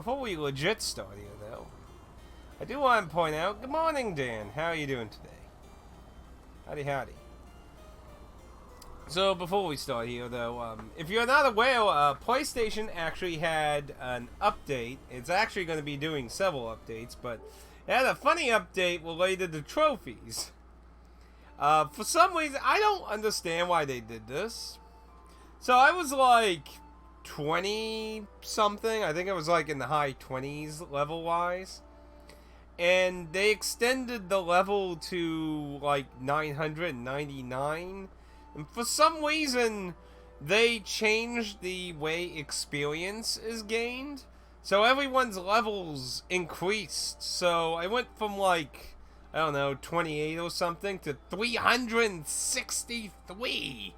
before we legit start here, though, I do want to point out, good morning, Dan. How are you doing today? Howdy, howdy. So, before we start here, though, if you're not aware, PlayStation actually had an update. It's actually going to be doing several updates, but it had a funny update related to trophies. For some reason, I don't understand why they did this. So, I was like 20-something. I think it was like in the high 20s level-wise. And they extended the level to like 999. And for some reason, they changed the way experience is gained. So everyone's levels increased. So I went from like, I don't know, 28 or something to 363.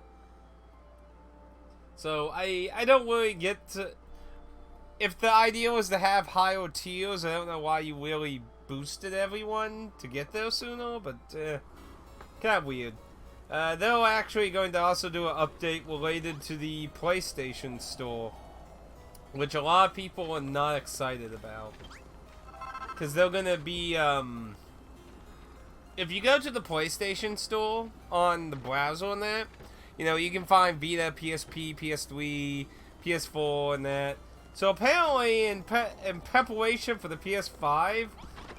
So I don't really get to... If the idea was to have higher tiers, I don't know why you really boosted everyone to get there sooner, but kind of weird. They're actually going to also do an update related to the PlayStation Store, which a lot of people are not excited about. Because they're going to be, if you go to the PlayStation Store on the browser and that, you know, you can find Vita, PSP, PS3, PS4 and that. So apparently in preparation for the PS5,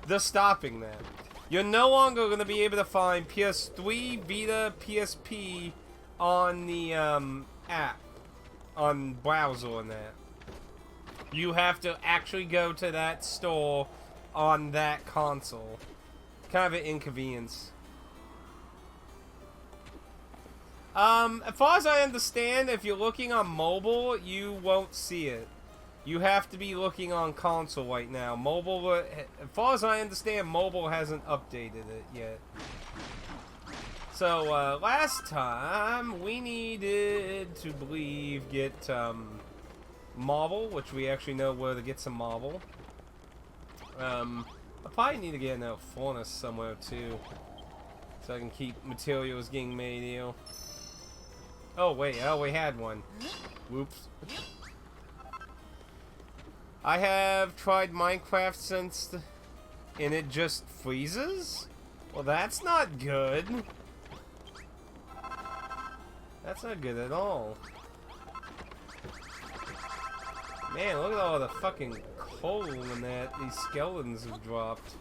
they're stopping that. You're no longer going to be able to find PS3, Vita, PSP on the app, on browser and that. You have to actually go to that store on that console. Kind of an inconvenience. As far as I understand, if you're looking on mobile, you won't see it. You have to be looking on console right now. Mobile, as far as I understand, mobile hasn't updated it yet. So, last time, we needed to, get, marble, which we actually know where to get some marble. I probably need to get another furnace somewhere, too. So I can keep materials getting made here. Oh, wait, I already had one. Whoops. I have tried Minecraft since and it just freezes? Well, that's not good. That's not good at all. Man, look at all the fucking coal in that these skeletons have dropped.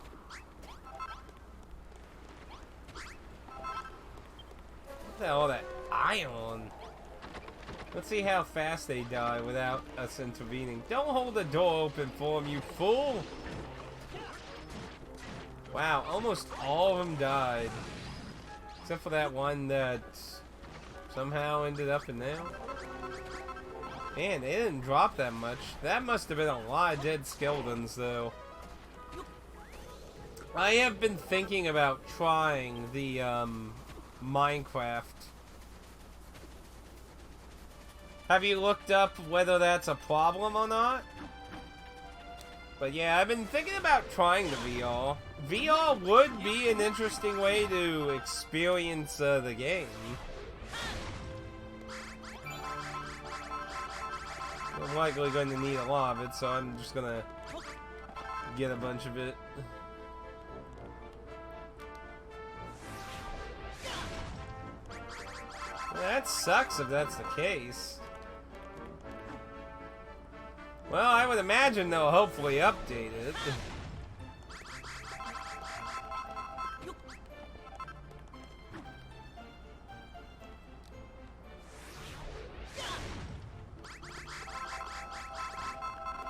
Look at all that iron. Let's see how fast they die without us intervening. Don't hold the door open for them, you fool! Wow, almost all of them died. Except for that one that somehow ended up in there. Man, they didn't drop that much. That must have been a lot of dead skeletons, though. I have been thinking about trying the, Minecraft. Have you looked up whether that's a problem or not? But yeah, I've been thinking about trying the VR. VR would be an interesting way to experience the game. I'm likely going to need a lot of it, so I'm just gonna get a bunch of it. Well, that sucks if that's the case. Well, I would imagine they'll hopefully update it.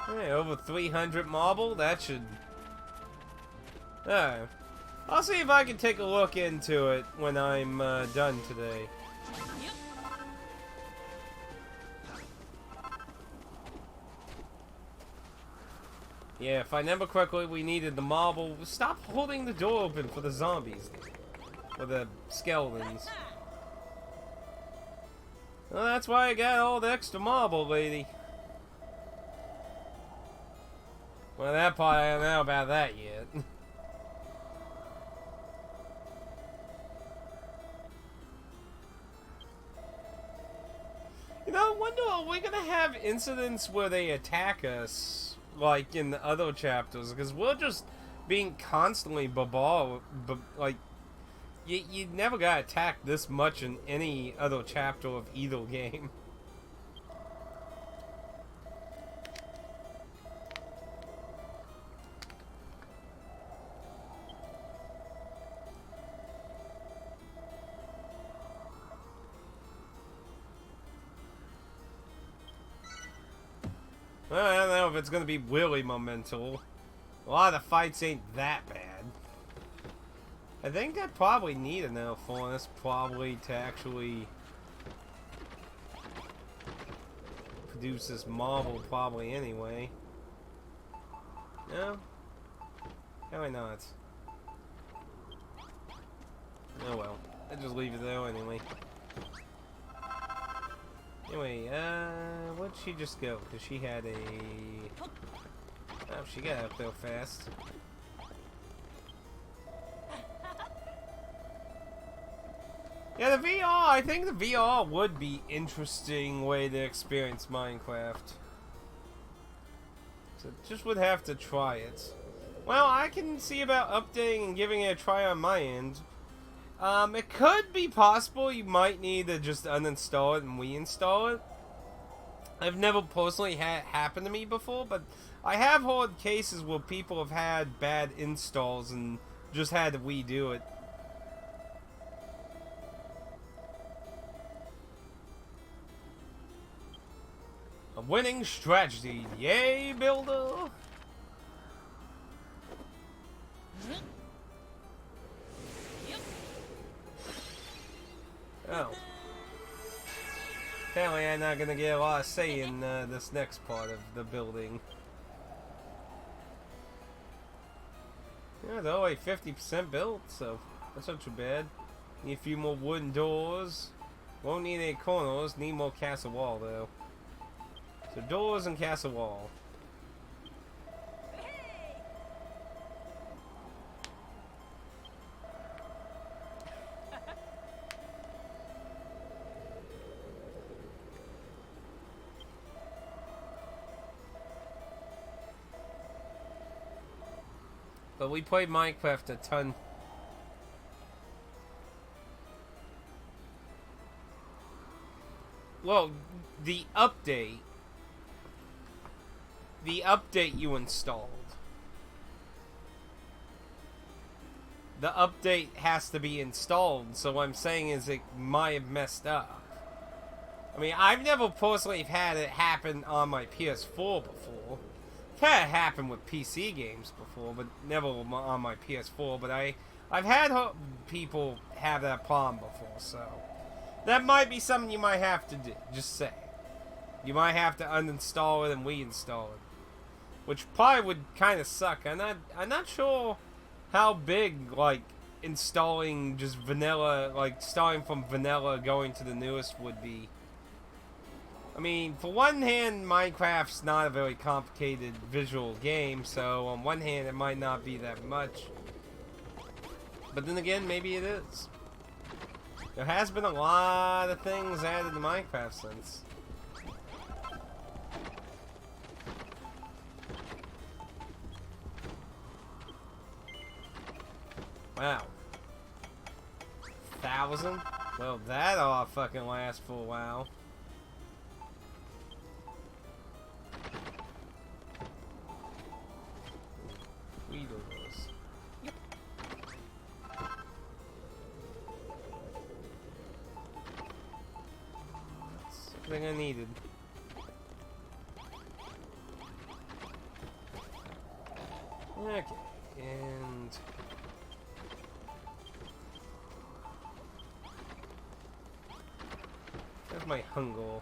Hey, over 300 marble? That should... Alright. I'll see if I can take a look into it when I'm done today. Yeah, if I remember correctly, we needed the marble. Stop holding the door open for the zombies. Or the skeletons. Well, that's why I got all the extra marble, lady. Well, that part, I don't know about that yet. You know, I wonder, are we gonna have incidents where they attack us like in the other chapters, because we're just being constantly like you never got attacked this much in any other chapter of either game. Well, I don't know if it's gonna be really momental. A lot of the fights ain't that bad. I think I probably need a nail furnace probably to actually produce this marble probably anyway. No? Probably not. Oh well. I'll just leave it there anyway. Anyway, where'd she just go? Because she had a... Oh, she got up there fast. Yeah, the VR, I think the VR would be interesting way to experience Minecraft. So just would have to try it. Well, I can see about updating and giving it a try on my end. It could be possible you might need to just uninstall it and reinstall it. I've never personally had it happen to me before, but I have heard cases where people have had bad installs and just had to redo it. A winning strategy, yay, builder! Oh. Apparently I'm not gonna get a lot of say in this next part of the building. Yeah, they're only 50% built, so that's not too bad. Need a few more wooden doors. Won't need any corners, need more castle wall though. So doors and castle wall. But we played Minecraft a ton. Well, the update you installed. The update has to be installed, so what I'm saying is it might have messed up. I mean, I've never personally had it happen on my PS4 before. I've had it happen with PC games before, but never on my PS4, but I've had people have that problem before, so that might be something you might have to do, just say. You might have to uninstall it and reinstall it. Which probably would kind of suck. I'm not sure how big, like, installing just vanilla, like, starting from vanilla going to the newest would be. I mean, for one hand, Minecraft's not a very complicated visual game, so on one hand, it might not be that much. But then again, maybe it is. There has been a lot of things added to Minecraft since. Wow. 1,000? Well, that all fucking lasts for a while. Weedles. Yep. That's everything I needed. Okay, and that's my hunger.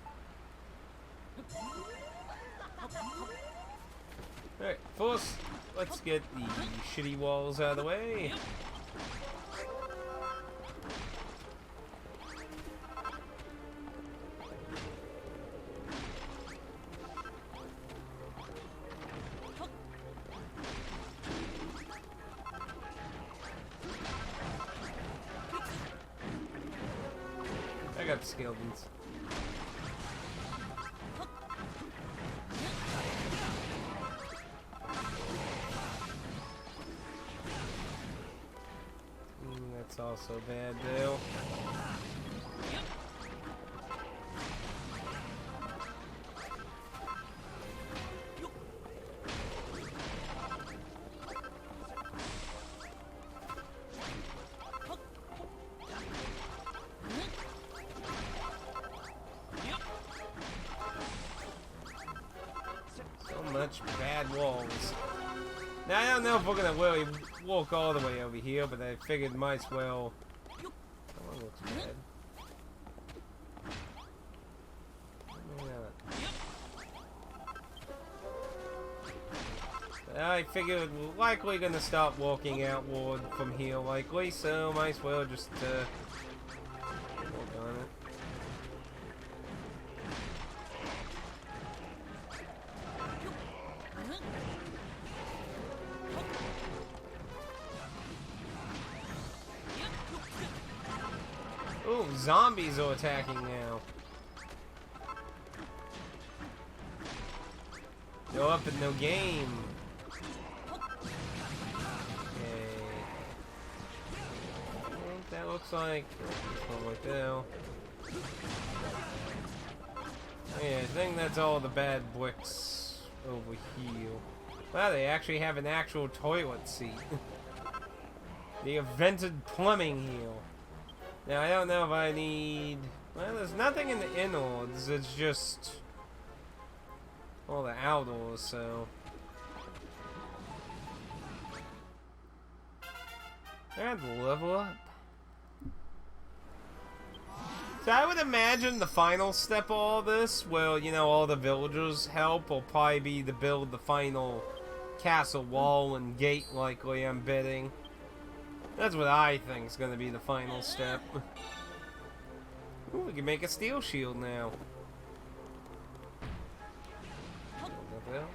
Alright, first, let's get the shitty walls out of the way. I got the skeletons. also bad, though. Much bad walls. Now I don't know if we're gonna really walk all the way over here, but I figured might as well. That one looks bad. I figured we're likely gonna start walking outward from here, likely, so might as well just walk on it. Ooh, zombies are attacking now. They're up in no game. Okay. I think that looks like one right there. Oh yeah, I think that's all the bad bricks over here. Wow, they actually have an actual toilet seat. They have vented plumbing here. Now, I don't know if I need... Well, there's nothing in the innards. It's just... all the outdoors, so... I had to level up. So I would imagine the final step of all this, well, you know, all the villagers help, will probably be to build the final castle wall and gate, likely, I'm betting. That's what I think is going to be the final step. Ooh, we can make a steel shield now. What the hell?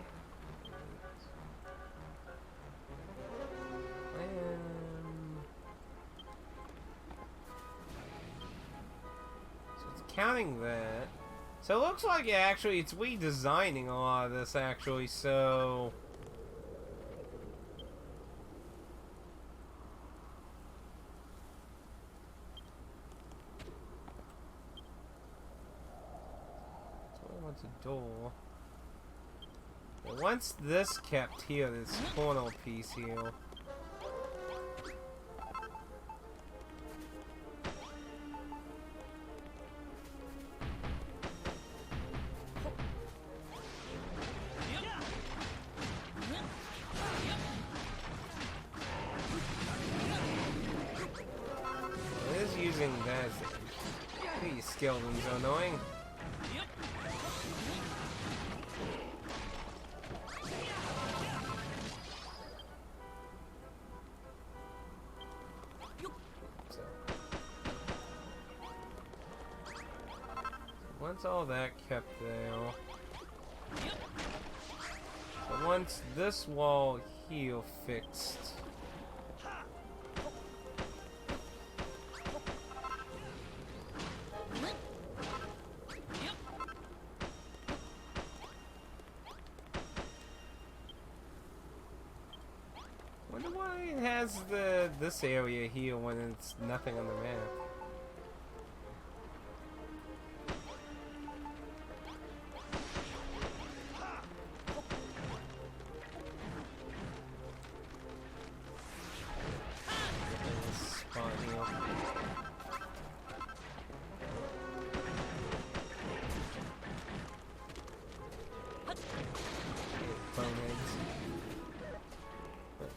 So it's counting that. So it looks like actually it's redesigning a lot of this actually, so... a door. And once this kept here, this corner piece here. It is using that. These skeletons are annoying. Once all that kept there, but once this wall here fixed, wonder why it has this area here when it's nothing on the map.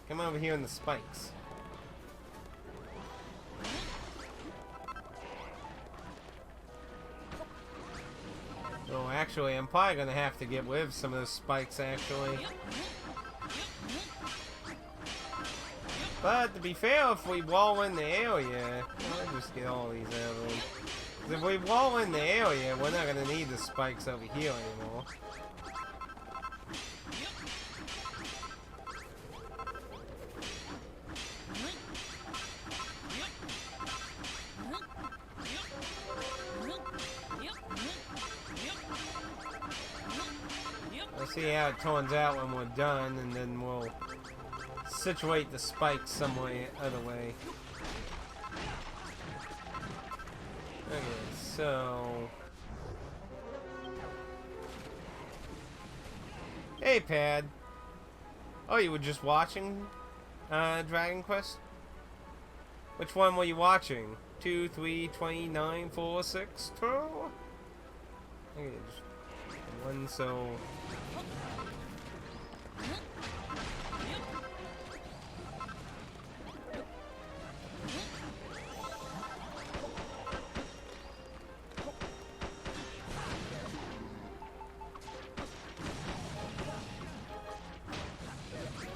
Come over here in the spikes. Oh, actually, I'm probably gonna have to get rid of some of those spikes, actually. But to be fair, if we wall in the area, I'll just get all these out of them. 'Cause if we wall in the area, we're not gonna need the spikes over here anymore. Let's see how it turns out when we're done, and then we'll situate the spikes some way, other way. Okay, so... Hey, Pad. Oh, you were just watching Dragon Quest? Which one were you watching? 2, 3, 29, 4, 6, 12? Okay, just one, so...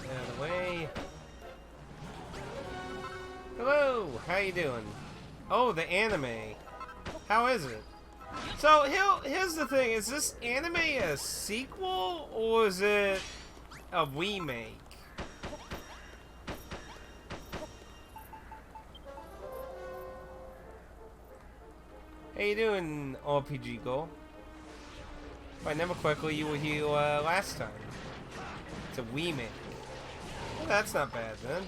Out of the way. Hello, how you doing? Oh, the anime. How is it? So, here's the thing. Is this anime a sequel, or is it a remake? How you doing, RPG Go? If I never quickly, you were here last time. It's a remake. Well, that's not bad, then.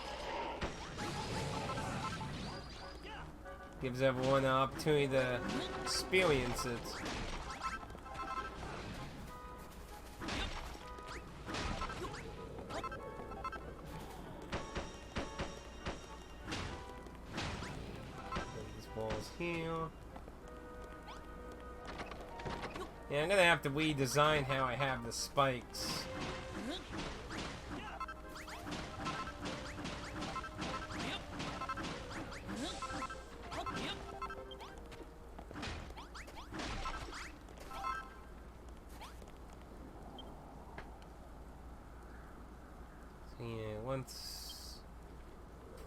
Gives everyone an opportunity to experience it. These balls here. Yeah, I'm gonna have to redesign how I have the spikes.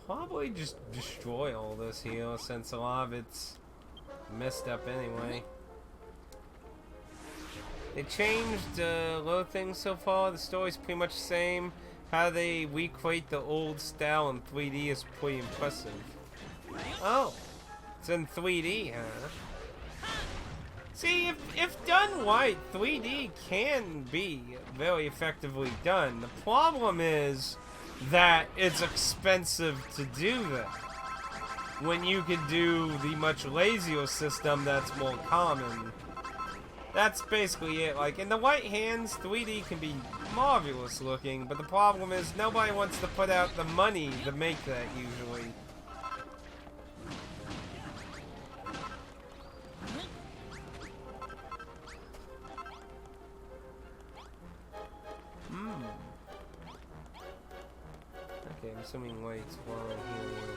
Probably just destroy all this here, since a lot of it's messed up anyway. They changed a lot of things so far. The story's pretty much the same. How they recreate the old style in 3D is pretty impressive. Oh, it's in 3D, huh? See, if done right, 3D can be very effectively done. The problem is that it's expensive to do that, when you can do the much lazier system that's more common. That's basically it. Like, in the right hands, 3D can be marvelous looking, but the problem is nobody wants to put out the money to make that usually. Okay, I'm assuming light's while I'm here.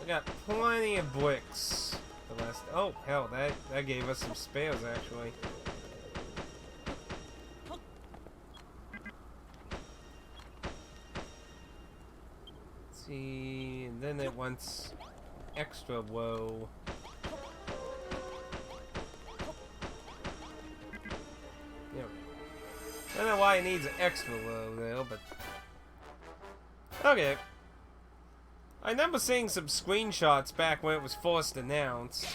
I got plenty of bricks. The last. Oh hell, that gave us some spares actually. Let's see, and then it wants extra low. I don't know why it needs an extra low though, but okay. I remember seeing some screenshots back when it was first announced.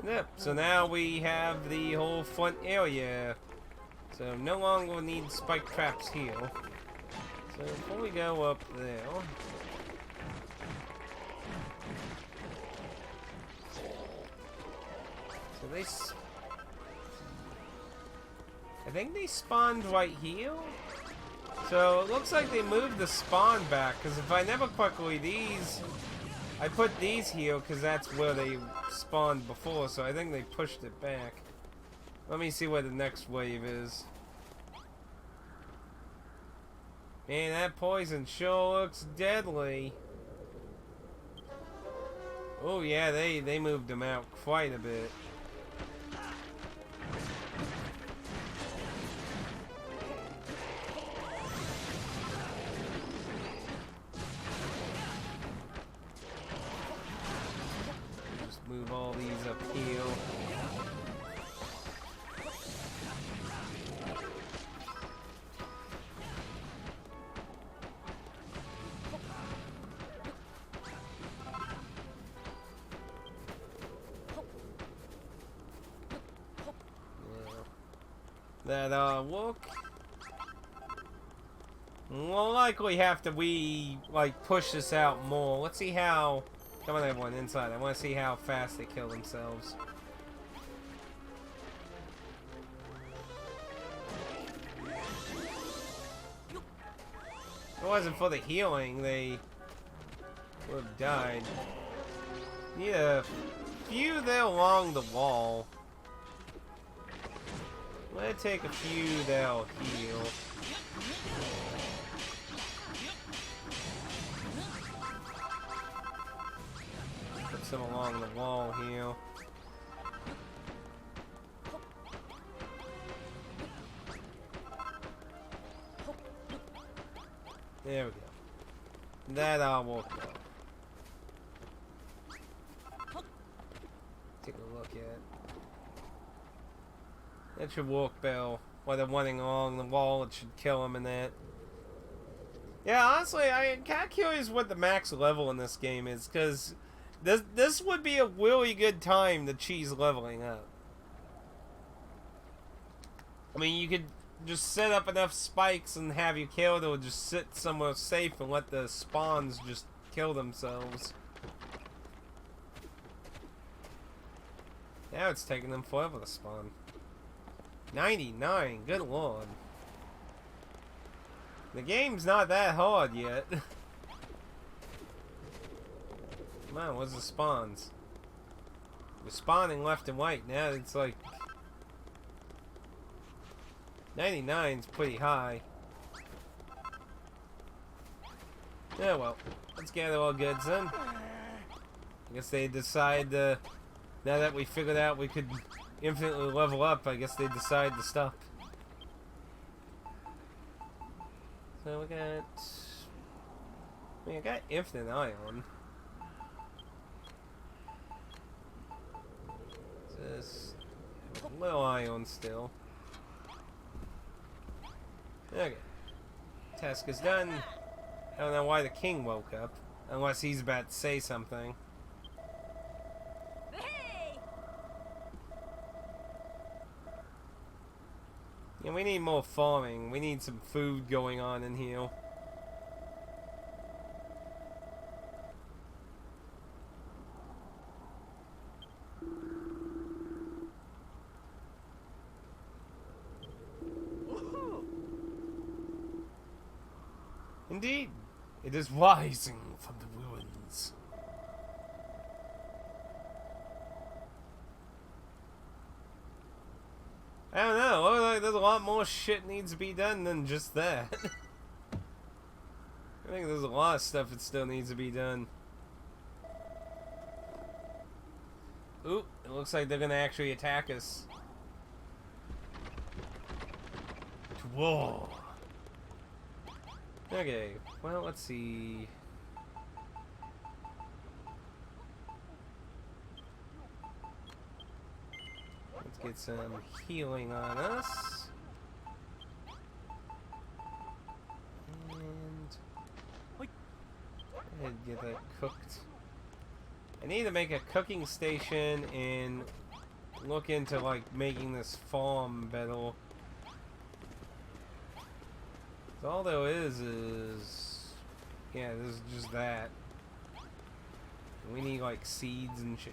Yep, so now we have the whole front area. So no longer need spike traps here. So before we go up there. So they I think they spawned right here. So it looks like they moved the spawn back, because if I never quickly these, I put these here because that's where they spawned before, so I think they pushed it back. Let me see where the next wave is. Man, that poison sure looks deadly. Oh yeah, they moved them out quite a bit. Move all these up here. Yeah. That work. We'll likely have to like push this out more. Let's see how Come on, everyone, inside. I want to see how fast they kill themselves. If it wasn't for the healing, they would have died. Need a few there along the wall. Let's take a few that'll heal. Put some along the wall heal. There we go. That all will go. Take a look at. That should work, Bill. While they're running along the wall, it should kill them in that. Yeah, honestly, I'm kind of curious what the max level in this game is, because this would be a really good time to cheese leveling up. I mean, you could just set up enough spikes and have you killed, or just sit somewhere safe and let the spawns just kill themselves. Now it's taking them forever to spawn. 99, good lord. The game's not that hard yet. Come on, where's the spawns? We're spawning left and right. Now it's like 99's pretty high. Yeah, well, let's gather all goods then. I guess they decide to, now that we figured out we could infinitely level up, I guess they decide to stop. So we got, I got infinite ion. Just a little ion still. Okay. Task is done. I don't know why the king woke up. Unless he's about to say something. Hey! Yeah, we need more farming. We need some food going on in here. Indeed, it is rising from the ruins. I don't know, looks like there's a lot more shit needs to be done than just that. I think there's a lot of stuff that still needs to be done. Ooh, it looks like they're gonna actually attack us. Whoa. Okay, well, let's see. Let's get some healing on us. And go ahead and get that cooked. I need to make a cooking station and look into like making this farm better. All there is, yeah, this is just that. We need like seeds and shit.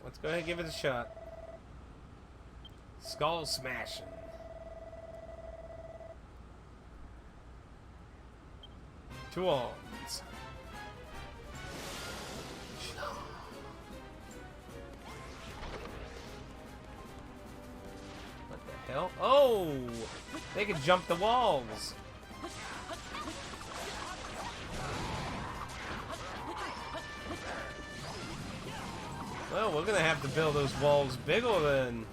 Let's go ahead and give it a shot. Skull smashing. Two arms. What the hell? Oh! They can jump the walls. Well, we're gonna have to build those walls bigger then.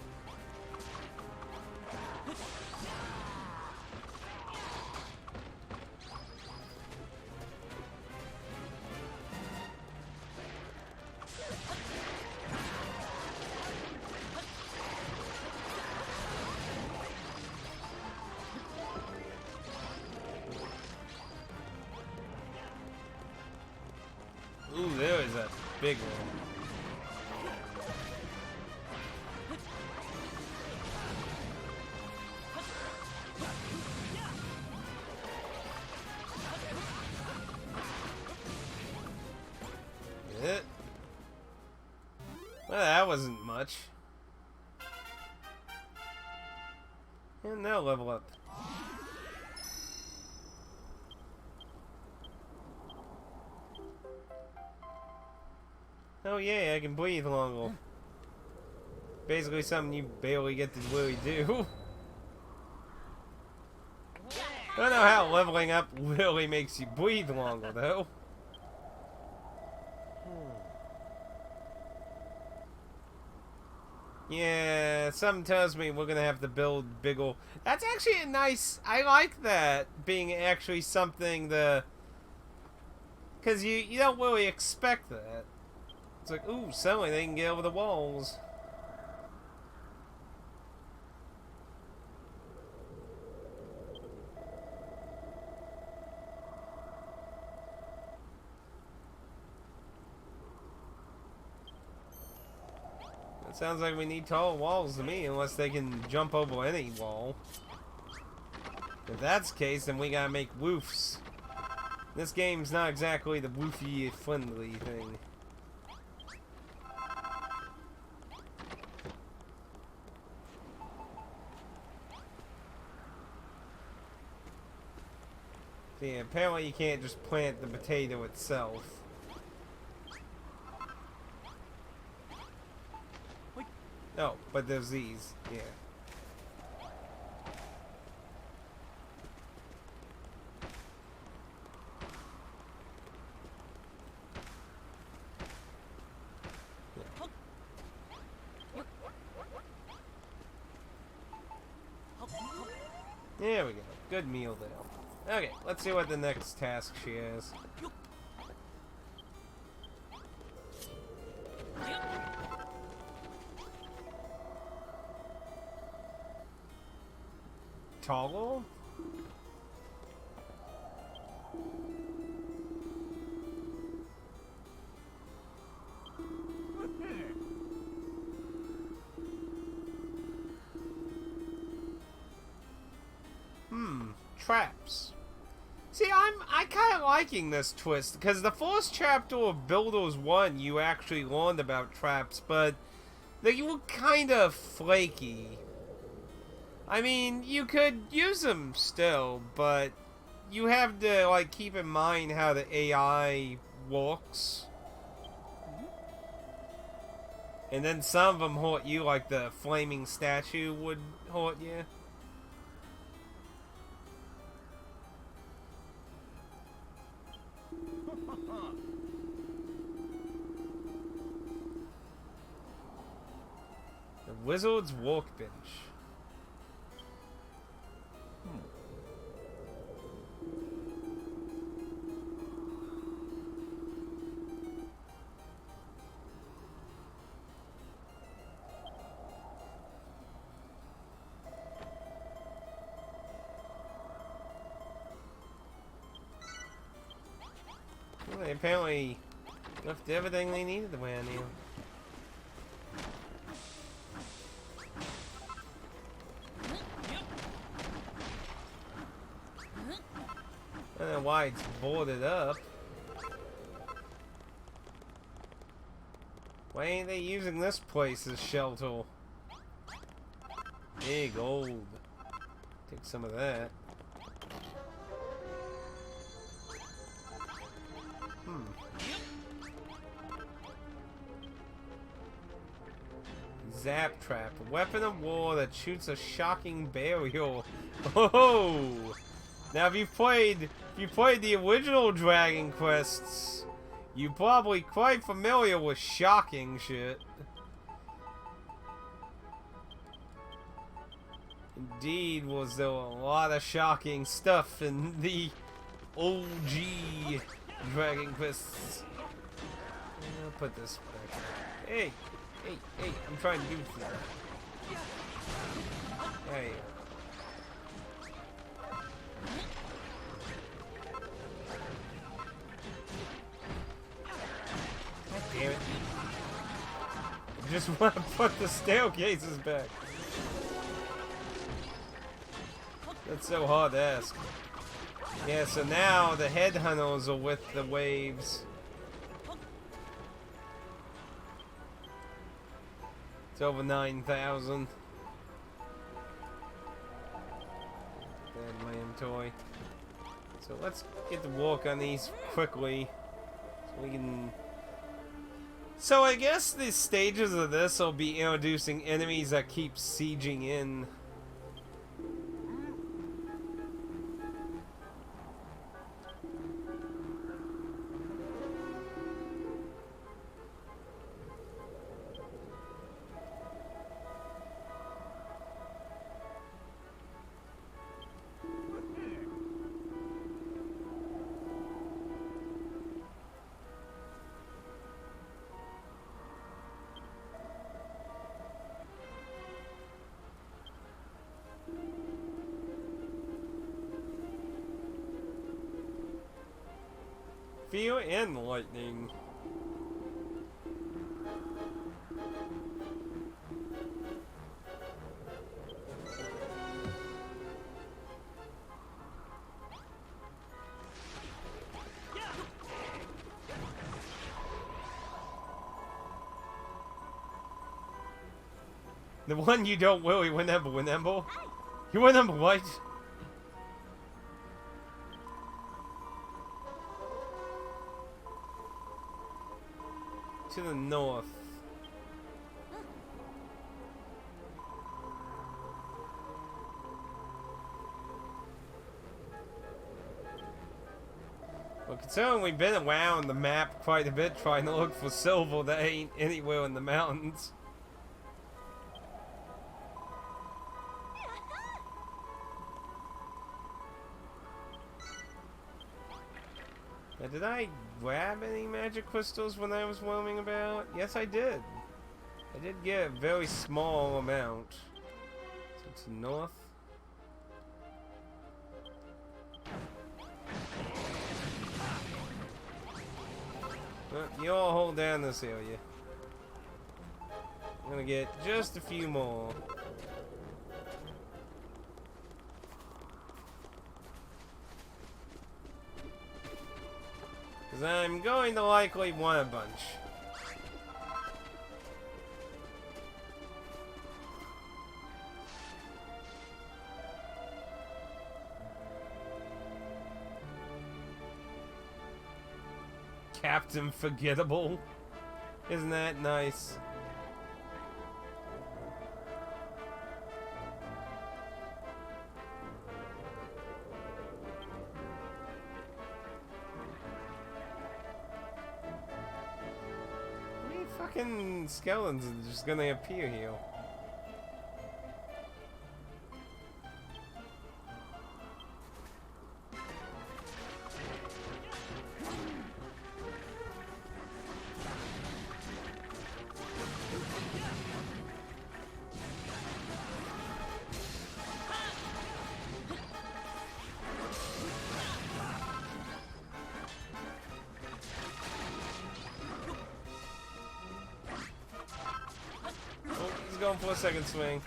big one. It. Well, that wasn't much. And now level up. Oh yeah, I can breathe longer. Basically something you barely get to really do. I don't know how leveling up really makes you breathe longer though. Yeah, something tells me we're gonna have to build bigger. That's actually a nice. I like that being actually something the. Cause you don't really expect that. It's like, ooh, suddenly they can get over the walls. It sounds like we need tall walls to me, unless they can jump over any wall. If that's the case, then we gotta make woofs. This game's not exactly the woofy friendly thing. See, apparently you can't just plant the potato itself. No, but there's these, yeah. There we go. Good meal there. Okay, let's see what the next task she has. Toggle? Traps. See, I kind of liking this twist, because the first chapter of Builders 1 you actually learned about traps, but they were kind of flaky. I mean, you could use them still, but you have to, like, keep in mind how the AI works. And then some of them hurt you, like the flaming statue would hurt you. The Wizard's Workbench. Well, they apparently left everything they needed around here. I don't know why it's boarded up. Why ain't they using this place as shelter? Hey, gold. Take some of that. Zap trap, a weapon of war that shoots a shocking barrier. Oh! Now, if you played the original Dragon Quests, you're probably quite familiar with shocking shit. Indeed, was there a lot of shocking stuff in the OG Dragon Quests. I'll put this back. Hey, I'm trying to do things. Hey. God damn it. just want to put the staircases back. That's so hard to ask. Yeah, so now the headhunters are with the waves. It's over 9,000. There's my inventory. So let's get to work on these quickly. So we can... So I guess the stages of this will be introducing enemies that keep sieging in. Fear and lightning. The one you don't really remember. You remember what? To the north. Well, considering we've been around the map quite a bit trying to look for silver that ain't anywhere in the mountains. Now, did I grab any magic crystals when I was roaming about? Yes, I did. I did get a very small amount. So it's north. You all hold down this area. I'm gonna get just a few more. Because I'm going to likely want a bunch. Captain Forgettable. Isn't that nice? How many fucking skeletons are just gonna appear here? Going for a second swing.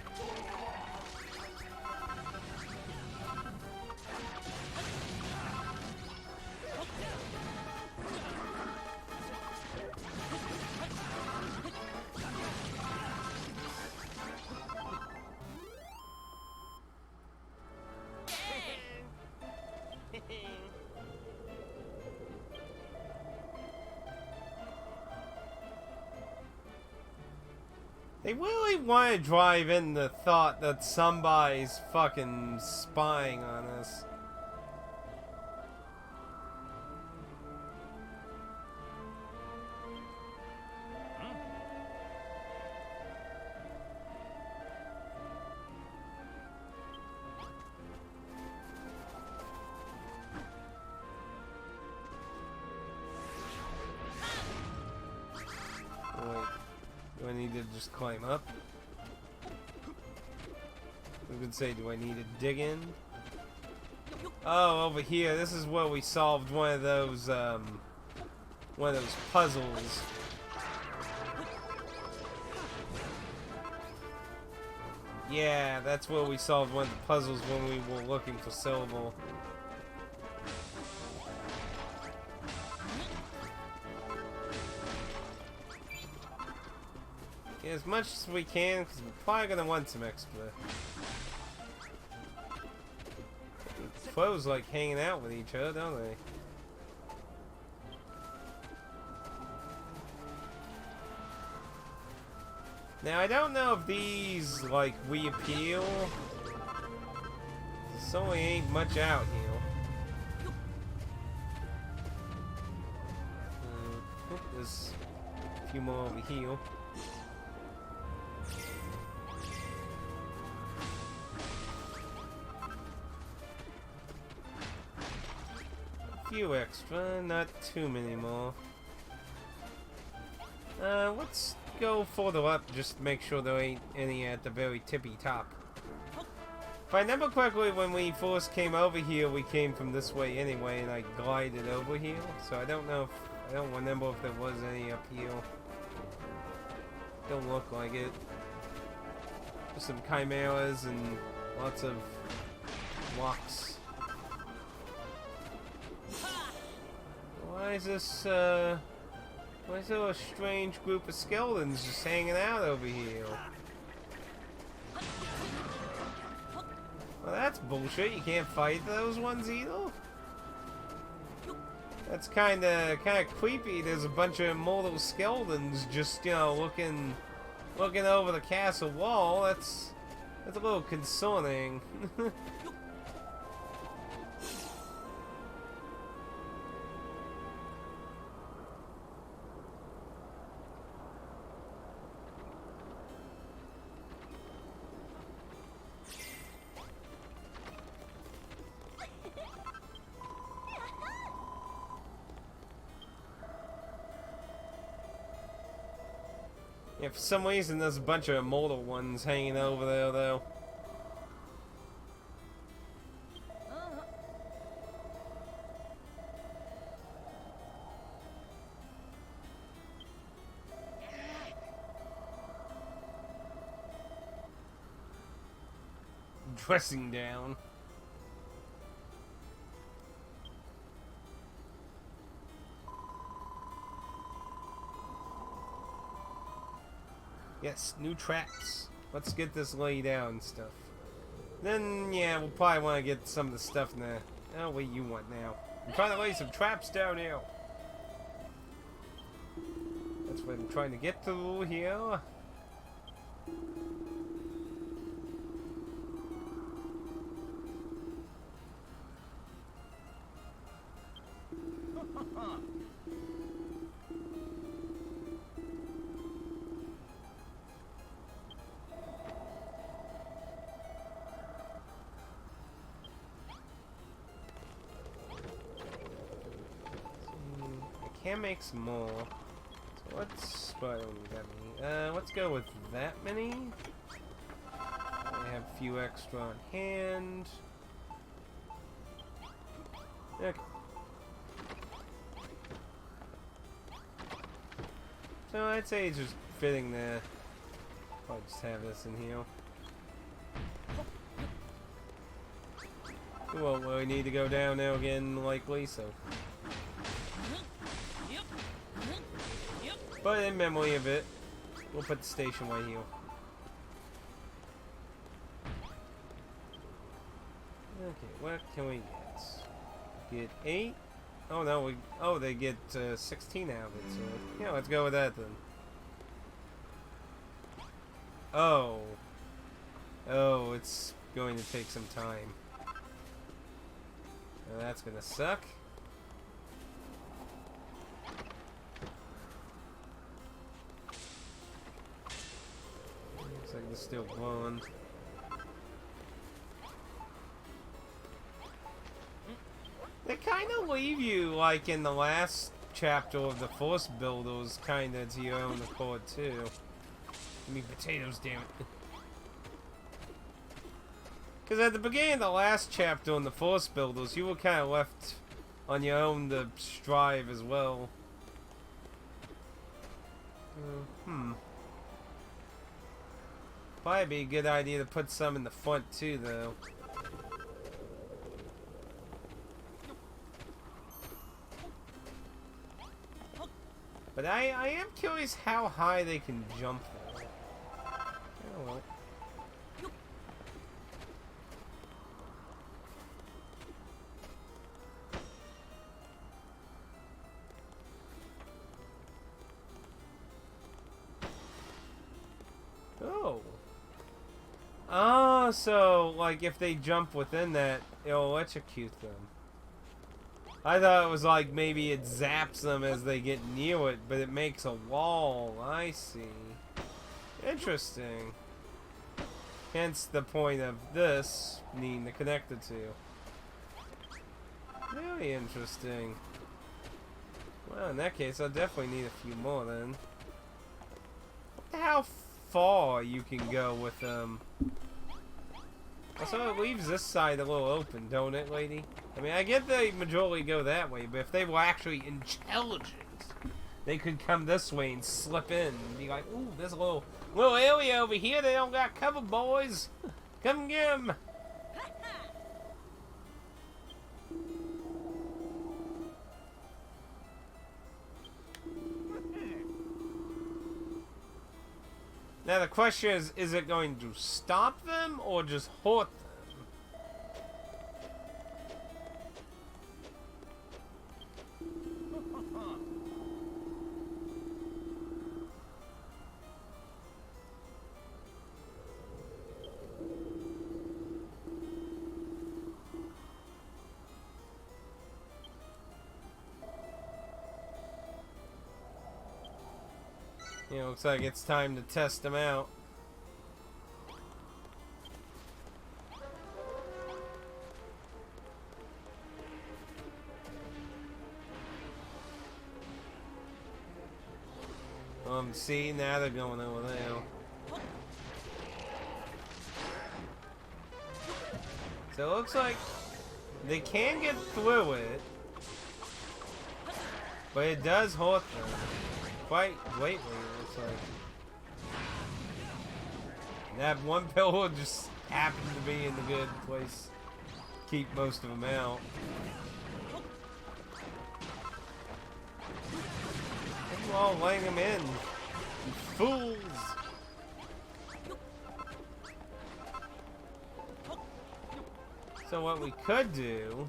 They really want to drive in the thought that somebody's fucking spying on us. Do I need to just climb up? I could say, do I need to dig in? Oh, over here. This is where we solved one of those puzzles. Yeah, that's where we solved one of the puzzles when we were looking for silver. Yeah, as much as we can, because we're probably gonna want some extra. Foes like hanging out with each other, don't they? Now I don't know if these like reappeal. There only ain't much out here. There's a few more over here. Few extra, not too many more. Let's go further up, just to make sure there ain't any at the very tippy top. If I remember correctly, when we first came over here, we came from this way anyway, and I glided over here. So I don't know if, I don't remember if there was any up here. Don't look like it. Just some chimeras and lots of rocks. Why is this, why is there a strange group of skeletons just hanging out over here? Well, that's bullshit. You can't fight those ones either? That's kinda creepy. There's a bunch of immortal skeletons just, you know, looking over the castle wall. That's a little concerning. Yeah, for some reason there's a bunch of immortal ones hanging over there, though. Dressing down. Yes, new tracks. Let's get this laid out and stuff. Then, yeah, we'll probably want to get some of the stuff in there. Oh, what you want now? I'm trying to lay some traps down here. That's what I'm trying to get through here. Can make some more. So let's let's go with that many. I have a few extra on hand. Okay. So I'd say it's just fitting there. I'll just have this in here. We won't really need to go down now again, likely, so. But in memory of it, we'll put the station right here. Okay, what can we get? Get 8? Oh no, they get 16 out of it, so yeah, let's go with that then. Oh, it's going to take some time. Now that's gonna suck. Looks like it's still glowing. They kind of leave you, like in the last chapter of the Force Builders, kind of to your own accord, too. Give me potatoes, damn it. Because at the beginning of the last chapter in the Force Builders, you were kind of left on your own to strive as well. Probably be a good idea to put some in the front too, though. But I am curious how high they can jump though. You know what? Oh. Oh, so, like, if they jump within that, it'll electrocute them. I thought it was like maybe it zaps them as they get near it, but it makes a wall. I see. Interesting. Hence the point of this needing to connect the two. Very interesting. Well, in that case, I'll definitely need a few more then. How far you can go with them. Also, it leaves this side a little open, don't it, lady? I mean, I get the majority go that way, but if they were actually intelligent, they could come this way and slip in and be like, ooh, there's a little area over here they don't got covered, boys. Come get 'em. Now the question is it going to stop them or just hurt them? You know, looks like it's time to test them out. See, now they're going over there. So it looks like they can get through it, but it does hurt them quite greatly, it looks like. That one pillar just happened to be in the good place to keep most of them out. You all laying them in. You fools! So what we could do...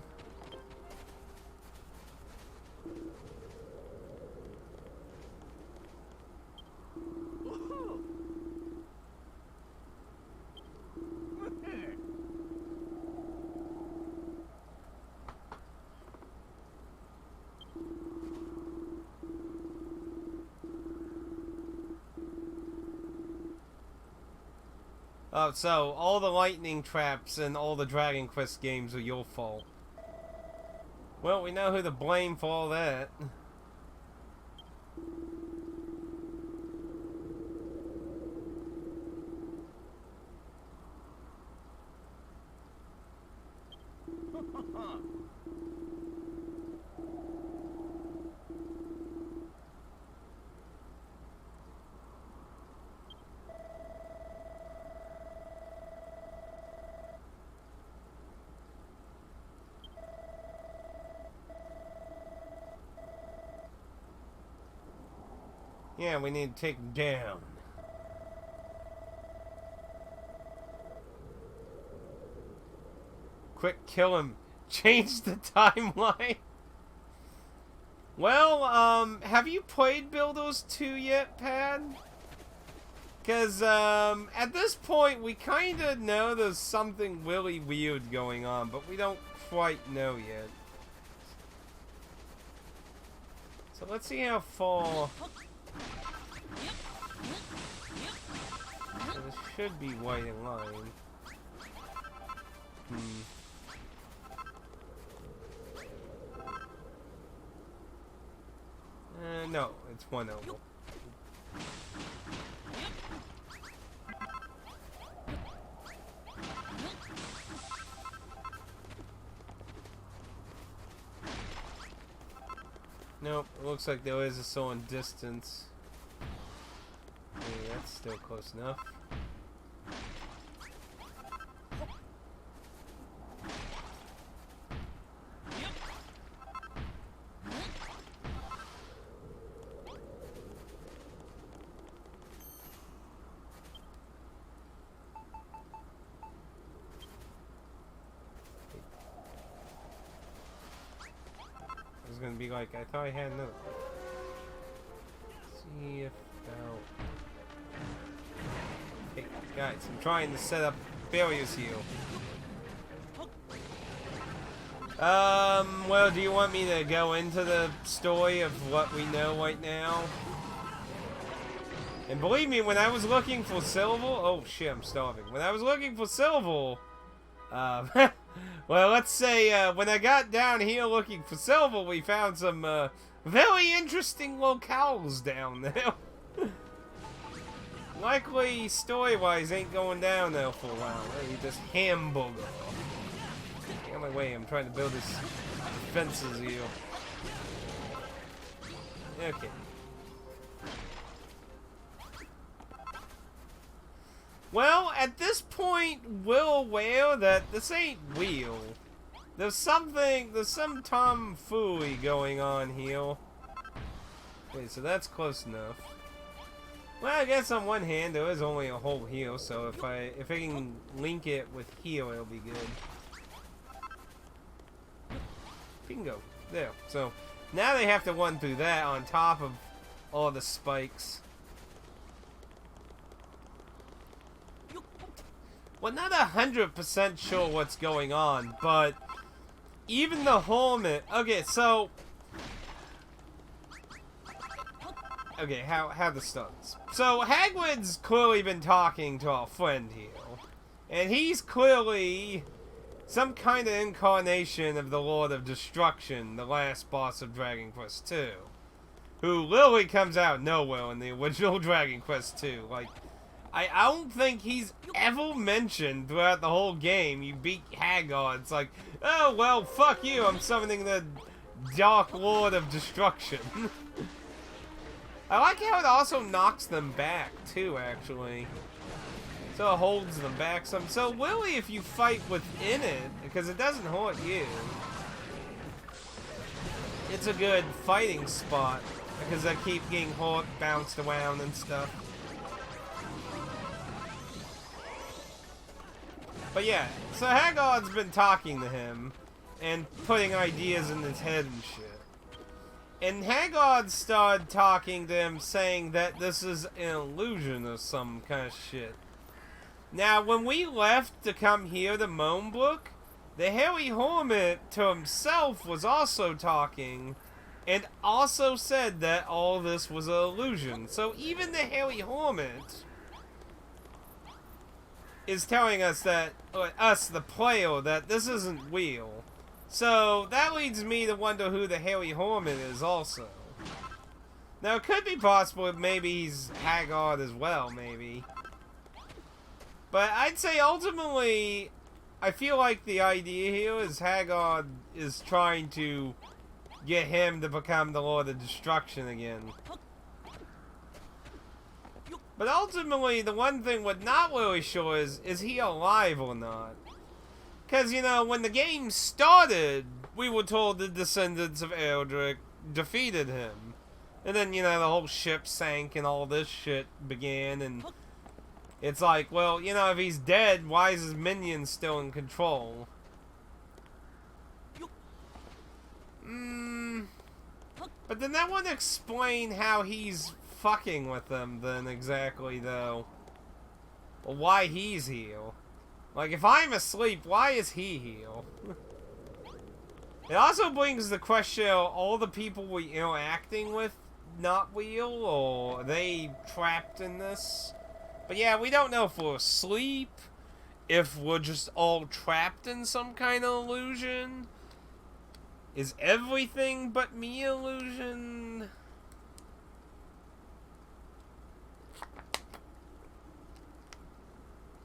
Oh, so all the lightning traps in all the Dragon Quest games are your fault. Well, we know who to blame for all that. Yeah, we need to take him down. Quick, kill him. Change the timeline. Well, have you played Builders 2 yet, Pad? Because, at this point, we kind of know there's something really weird going on, but we don't quite know yet. So let's see how far... So this should be white in line. No, it's one oval. Nope, it looks like there is a certain distance. Yeah, that's still close enough. gonna be like. I thought I had another one. See if hey, guys, I'm trying to set up barriers here. Well, do you want me to go into the story of what we know right now? And believe me, when I was looking for silver... Oh, shit, I'm starving. When I was looking for silver... well, let's say, when I got down here looking for silver, we found some, very interesting locales down there. Likely, story-wise, ain't going down there for a while. Maybe just hamburger. Get out of my way, I'm trying to build this fences here. Okay. Well, at this point, we're aware that this ain't real. There's some tomfoolery going on here. Okay, so that's close enough. Well, I guess on one hand, there is only a hole here, so if I can link it with here, it'll be good. Bingo. There. So, now they have to run through that on top of all the spikes. Well, not 100% sure what's going on, but even the helmet... Okay, so... Okay, how this starts. So, Hagrid's clearly been talking to our friend here. And he's clearly some kind of incarnation of the Lord of Destruction, the last boss of Dragon Quest II. Who literally comes out of nowhere in the original Dragon Quest II. Like, I don't think he's ever mentioned throughout the whole game. You beat Hagar, it's like, oh, well, fuck you, I'm summoning the Dark Lord of Destruction. I like how it also knocks them back, too, actually. So it holds them back some. So really, if you fight within it, because it doesn't hurt you, it's a good fighting spot. Because I keep getting hurt, bounced around and stuff. But yeah, so Haggard's been talking to him and putting ideas in his head and shit. And Haggard started talking to him saying that this is an illusion or some kind of shit. Now, when we left to come here to Moanbrook, the Hairy Hermit to himself was also talking and also said that all this was an illusion. So even the Hairy Hermit is telling us that, us, the player, that this isn't real. So, that leads me to wonder who the Hairy Hermit is also. Now, it could be possible if maybe he's Haggard as well, maybe. But I'd say ultimately, I feel like the idea here is Haggard is trying to get him to become the Lord of Destruction again. But ultimately, the one thing we're not really sure is he alive or not? Because, you know, when the game started, we were told the descendants of Eldrick defeated him. And then, you know, the whole ship sank and all this shit began, and it's like, well, you know, if he's dead, why is his minion still in control? But then that wouldn't explain how he's fucking with them then exactly, though. Or why he's here. Like, if I'm asleep, why is he here? It also brings the question, are all the people we're interacting with not real, or are they trapped in this? But yeah, we don't know if we're asleep, if we're just all trapped in some kind of illusion. Is everything but me illusion?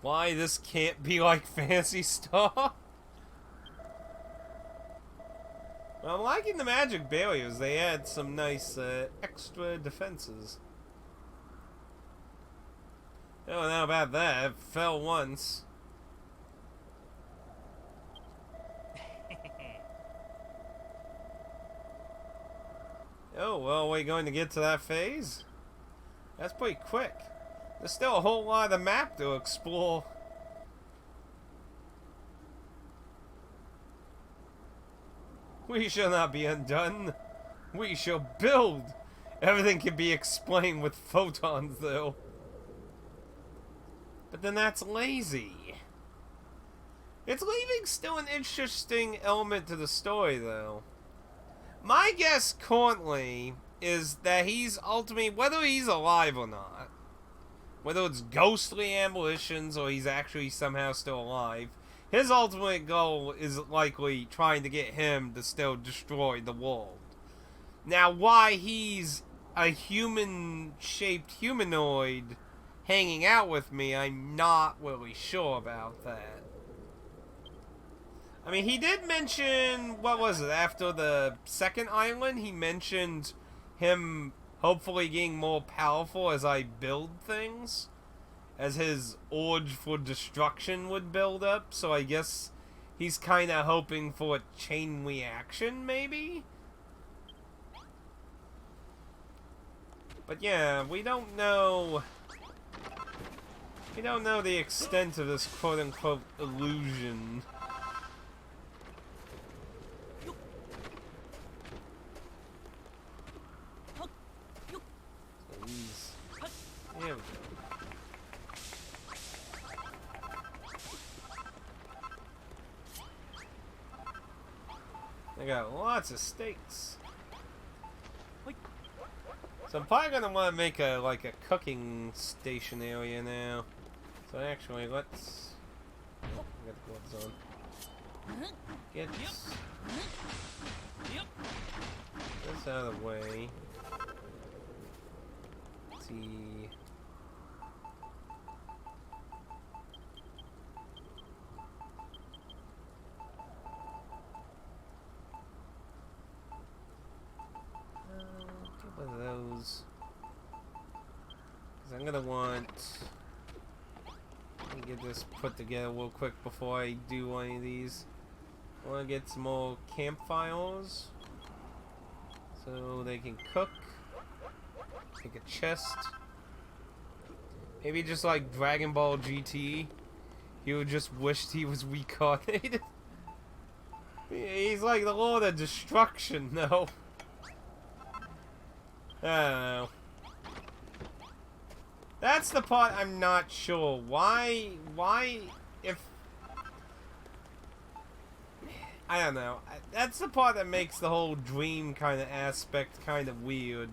Why this can't be like Phantasy Star? Well, I'm liking the magic barriers. They add some nice extra defenses. I don't know about that. It fell once. Oh, well, we're going to get to that phase? That's pretty quick. There's still a whole lot of the map to explore. We shall not be undone. We shall build. Everything can be explained with photons, though. But then that's lazy. It's leaving still an interesting element to the story, though. My guess currently is that he's ultimately, whether he's alive or not, whether it's ghostly ambitions or he's actually somehow still alive, his ultimate goal is likely trying to get him to still destroy the world. Now, why he's a human-shaped humanoid hanging out with me, I'm not really sure about that. I mean, he did mention, what was it, after the second island, he mentioned him hopefully getting more powerful as I build things, as his urge for destruction would build up, so I guess he's kind of hoping for a chain reaction, maybe? But yeah, we don't know the extent of this quote-unquote illusion. There we go. I got lots of steaks. So I'm probably gonna want to make a cooking station area now. So actually, let's get the gloves on. Get this out of the way. Let's see. One of those. Because I'm gonna want. Let me get this put together real quick before I do any of these. I want to get some more campfires so they can cook. Take a chest. Maybe just like Dragon Ball GT. He would just wished he was reincarnated. He's like the Lord of Destruction, though. I don't know. That's the part I'm not sure. Why, if... I don't know. That's the part that makes the whole dream kind of aspect kind of weird.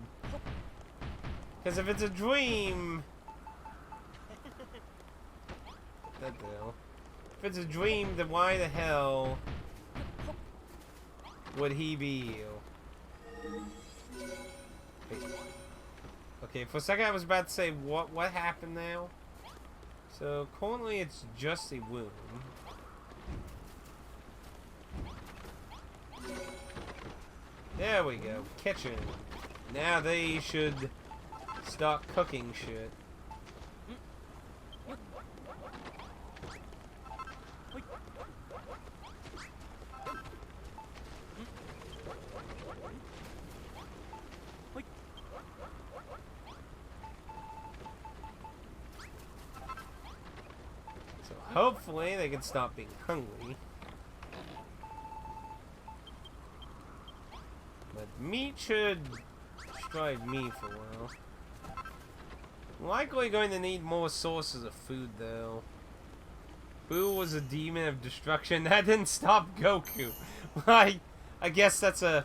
Because if it's a dream... That deal. If it's a dream, then why the hell would he be ill? Okay, for a second I was about to say what happened now. So currently it's just a wound. There we go, kitchen. Now they should start cooking shit. Hopefully they can stop being hungry. But meat should strive me for a while. Likely going to need more sources of food though. Boo was a demon of destruction. That didn't stop Goku. I guess that's a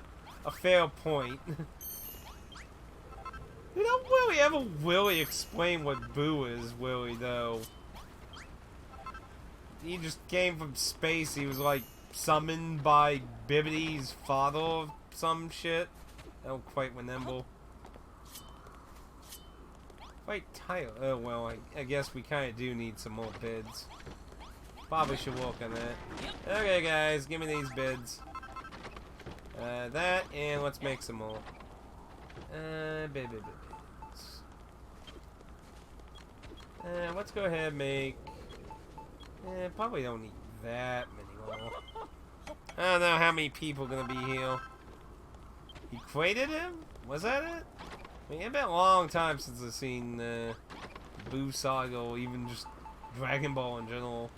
fair point. They don't really ever really explain what Boo is, really, though. He just came from space. He was like summoned by Bibbidi's father or some shit. I don't quite remember. Quite tired. Oh well, I guess we kind of do need some more bids. Probably should work on that. Okay guys, give me these bids. That, and let's make some more. Bids. Let's go ahead and make... probably don't need that many more. I don't know how many people are gonna be here. He created him? Was that it? I mean, it's been a long time since I've seen Boo Saga or even just Dragon Ball in general.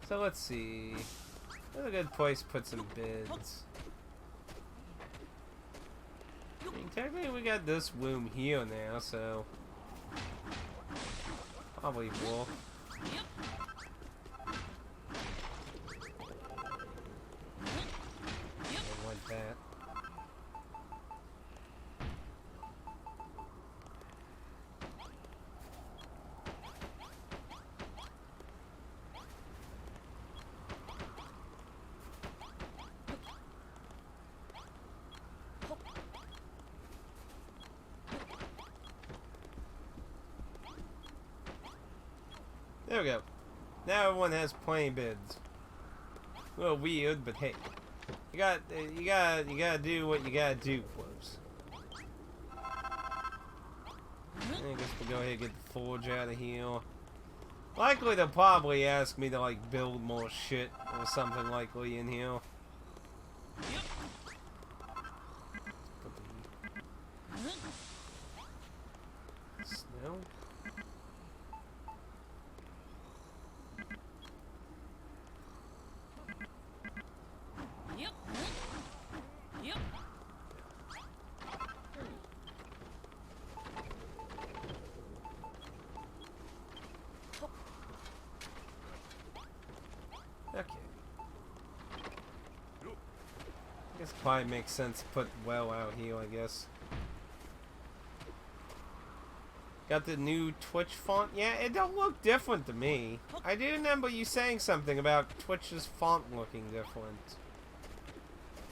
So let's see. That's a good place to put some bids. technically we got this room here now, so probably wolf. I want that. There we go. Now everyone has plenty of bids. A little weird, but hey, you gotta do what you gotta do, close. I guess we'll go ahead and get the forge out of here. Likely they'll probably ask me to like build more shit or something likely in here. Snow. Okay. I guess it probably makes sense to put well out here, I guess. Got the new Twitch font? Yeah, it don't look different to me. I do remember you saying something about Twitch's font looking different.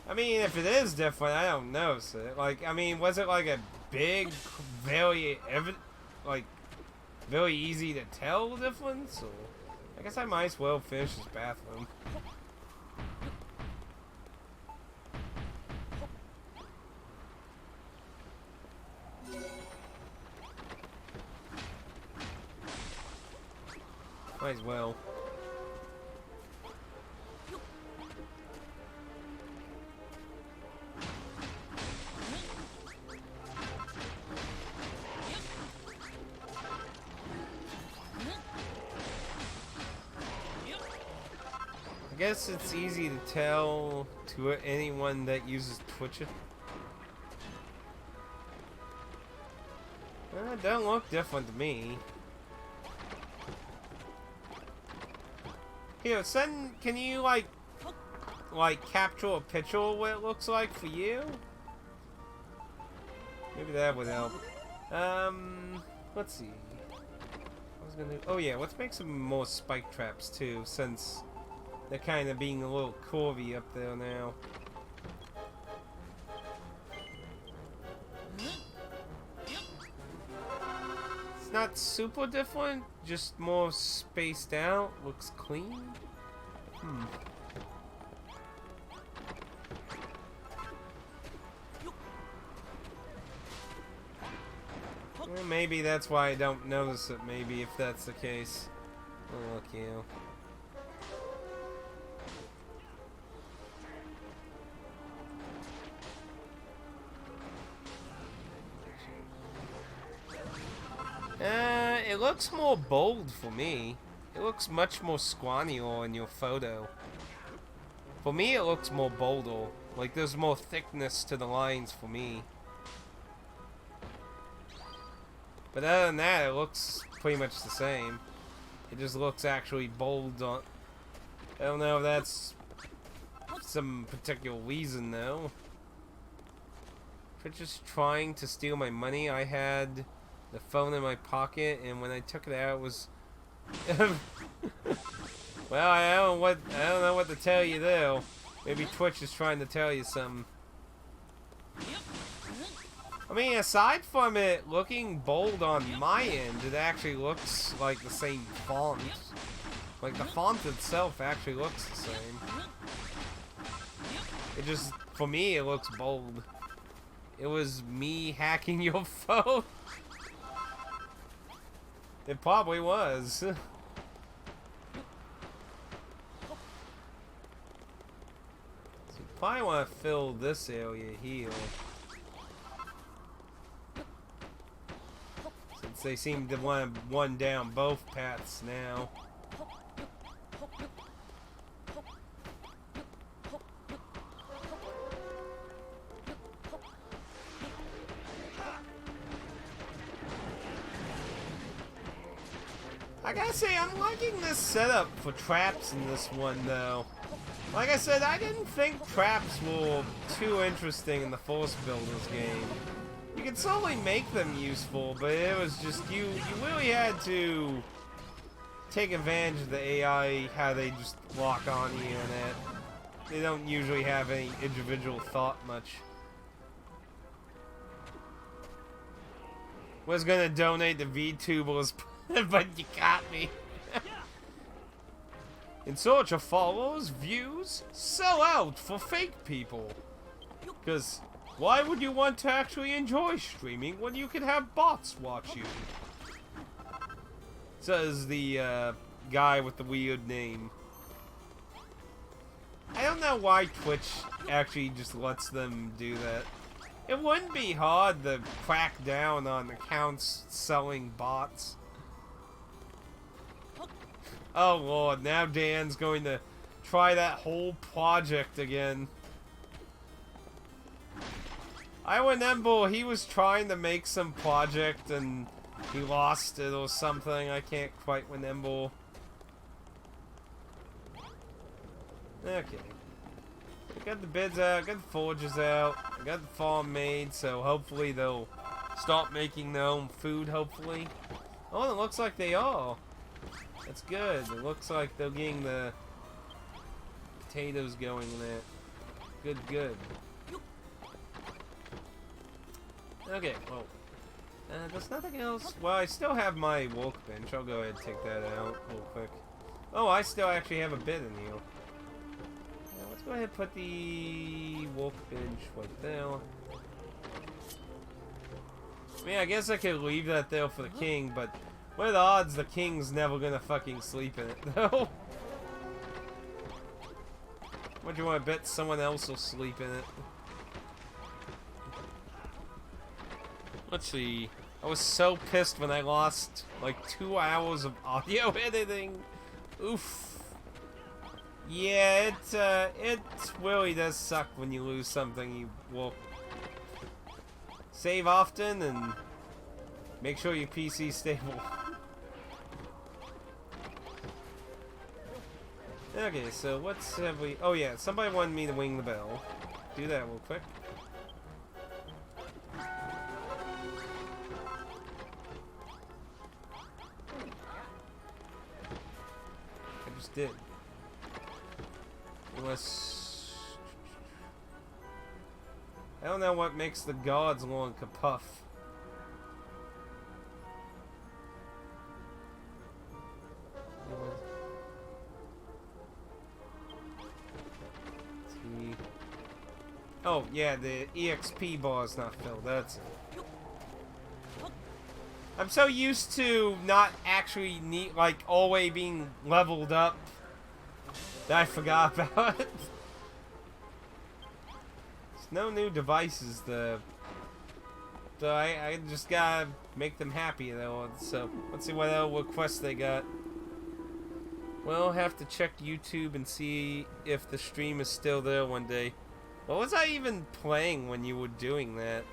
I mean, if it is different, I don't notice it. Like, I mean, was it like a big, very easy to tell difference? Or I guess I might as well finish this bathroom. Might as well. I guess it's easy to tell to anyone that uses Twitch. It don't look different to me. Here, can you like capture a picture of what it looks like for you? Maybe that would help. Let's see. I was gonna. Oh yeah, let's make some more spike traps too, since they're kind of being a little curvy up there now. It's not super different, just more spaced out. Looks clean. Well, maybe that's why I don't notice it, maybe, if that's the case. Oh, look, you. It looks more bold for me. It looks much more squanier in your photo. For me, it looks more bolder. Like, there's more thickness to the lines for me. But other than that, it looks pretty much the same. It just looks actually bold on... I don't know if that's some particular reason, though. For just trying to steal my money, I had the phone in my pocket, and when I took it out, it was... Well, I don't know what to tell you, though. Maybe Twitch is trying to tell you something. I mean, aside from it looking bold on my end, it actually looks like the same font. Like, the font itself actually looks the same. It just, for me, it looks bold. It was me hacking your phone. It probably was. So you probably want to fill this area here. Since they seem to want to one down both paths now. I gotta say, I'm liking this setup for traps in this one, though. Like I said, I didn't think traps were too interesting in the Force Builders game. You could slowly make them useful, but it was just, you really had to take advantage of the AI, how they just lock on you and that. They don't usually have any individual thought much. Was gonna donate to VTubers, but you got me. In search of followers, views, sell out for fake people. Because why would you want to actually enjoy streaming when you can have bots watch you? Says the guy with the weird name. I don't know why Twitch actually just lets them do that. It wouldn't be hard to crack down on accounts selling bots. Oh lord, now Dan's going to try that whole project again. I remember he was trying to make some project and he lost it or something. I can't quite remember. Okay. I got the bids out, got the forges out, I got the farm made, so hopefully they'll start making their own food, hopefully. Oh, it looks like they are. That's good. It looks like they're getting the potatoes going in there. Good, good. Okay, well, there's nothing else. Well, I still have my workbench. I'll go ahead and take that out real quick. Oh, I still actually have a bit in here. Let's go ahead and put the workbench right there. I mean, I guess I could leave that there for the king, but what are the odds the king's never gonna fucking sleep in it, though? What do you want to bet someone else will sleep in it? Let's see. I was so pissed when I lost like 2 hours of audio editing. Oof. Yeah, it really does suck when you lose something. You will save often and make sure your PC's stable. Okay, so what's have we... Oh yeah, somebody wanted me to ring the bell. Do that real quick. I just did. Unless... I don't know what makes the gods long kapuff. Oh, yeah, the EXP bar is not filled, that's it. I'm so used to not actually need, like, always being leveled up that I forgot about it. There's no new devices, though. So I just gotta make them happy, though. So, let's see what other requests they got. We'll have to check YouTube and see if the stream is still there one day. What was I even playing when you were doing that?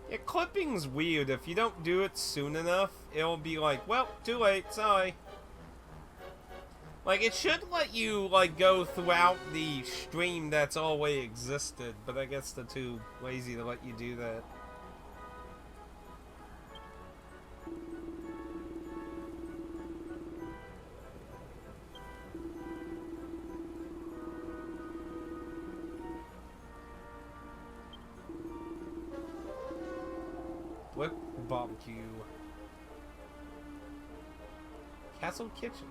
Yeah, clipping's weird. If you don't do it soon enough, it'll be like, well, too late, sorry. Like, it should let you, like, go throughout the stream that's always existed, but I guess they're too lazy to let you do that. Brick barbecue. Castle kitchen.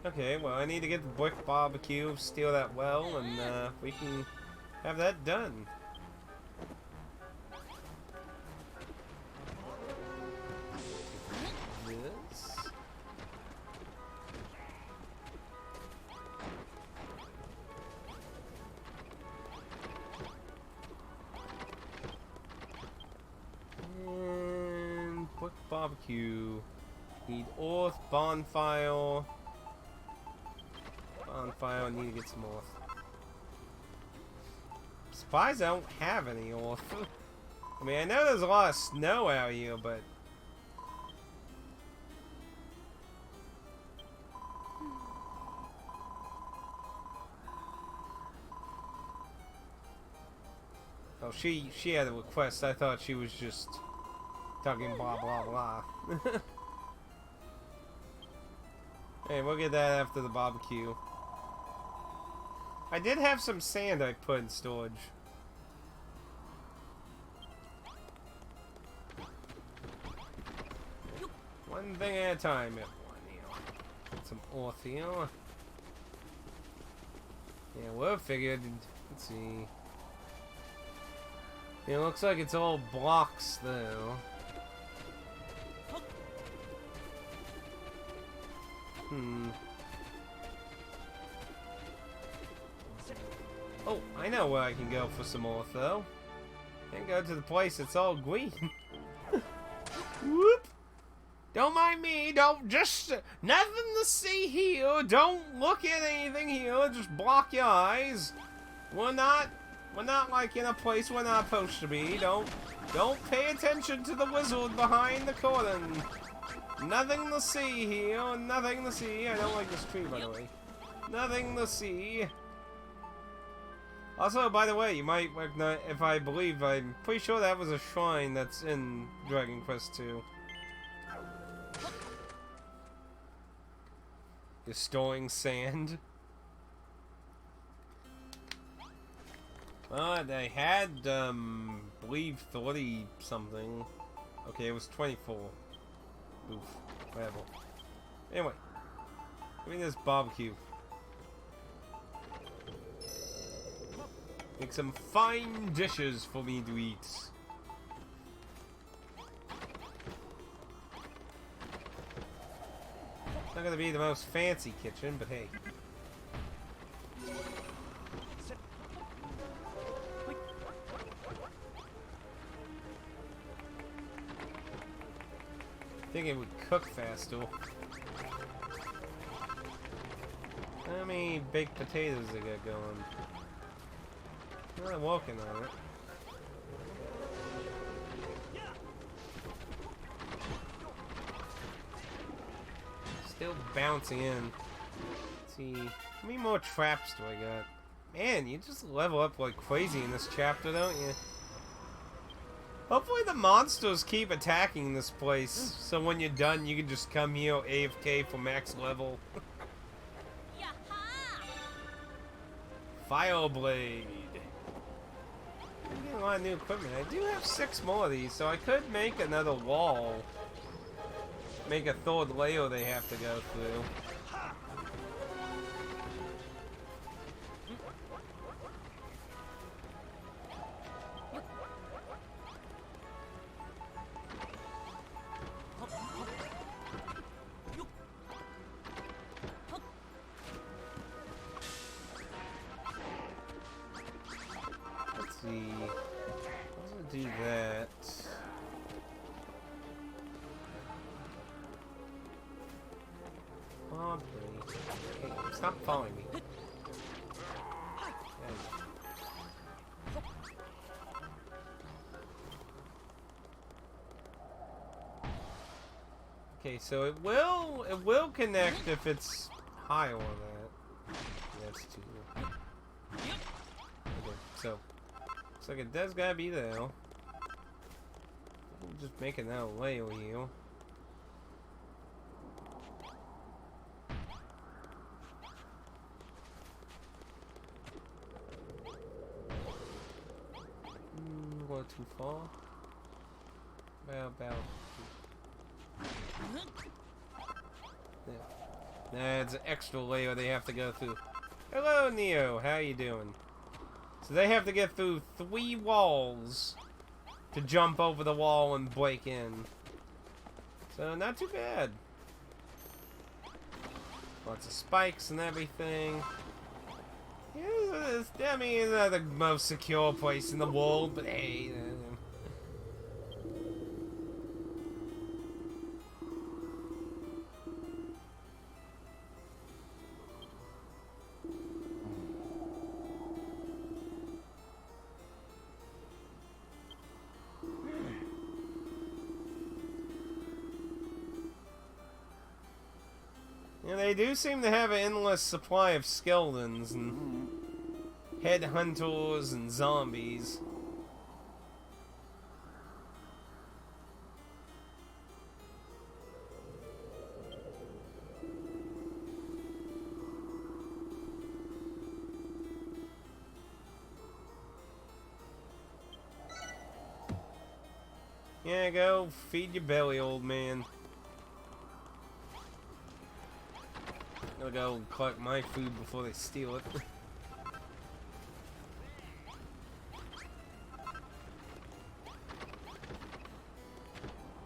Okay, well I need to get the brick barbecue, steal that well, and we can have that done. This. And brick barbecue. Need earth, bonfire. Bonfire, I need to get some earth. Surprised I don't have any off. I mean, I know there's a lot of snow out here, but... Oh, she had a request. I thought she was just talking blah blah blah. Hey, we'll get that after the barbecue. I did have some sand I put in storage. One thing at a time, everyone. Get some ortheo. Yeah, well figured. Let's see. It looks like it's all blocks, though. Oh, I know where I can go for some more, though. I can go to the place that's all green. Whoop! Don't mind me. Don't just... Nothing to see here. Don't look at anything here. Just block your eyes. We're not like in a place we're not supposed to be. Don't pay attention to the wizard behind the curtain. Nothing to see here. Nothing to see. I don't like this tree, by the way. Nothing to see. Also, by the way, you might recognize, if I believe, I'm pretty sure that was a shrine that's in Dragon Quest II. You're storing sand. They had, believe 30 something. Okay, it was 24. Oof, whatever. Anyway, give me this barbecue. Make some fine dishes for me to eat. It's not gonna be the most fancy kitchen, but hey. I think it would cook faster. How many baked potatoes they got going? I'm walking on it. Still bouncing in. Let's see, how many more traps do I got? Man, you just level up like crazy in this chapter, don't you? Hopefully the monsters keep attacking this place, so when you're done, you can just come here AFK for max level. Fireblade. I'm getting a lot of new equipment. I do have 6 more of these, so I could make another wall. Make a third layer they have to go through. Do that. Oh, please. Hey, stop following me. Okay, so it will connect if it's higher on that. That's 2. Okay, so looks like it does gotta be there. We'll just make it now layer here. Go too far. About. Yeah. That's an extra layer they have to go through. Hello, Neo. How you doing? So they have to get through 3 walls to jump over the wall and break in. So not too bad. Lots of spikes and everything. Yeah, I mean, it's not the most secure place in the world, but hey. Yeah, they do seem to have an endless supply of skeletons and headhunters and zombies. Yeah, go feed your belly, old man. I'll go collect my food before they steal it.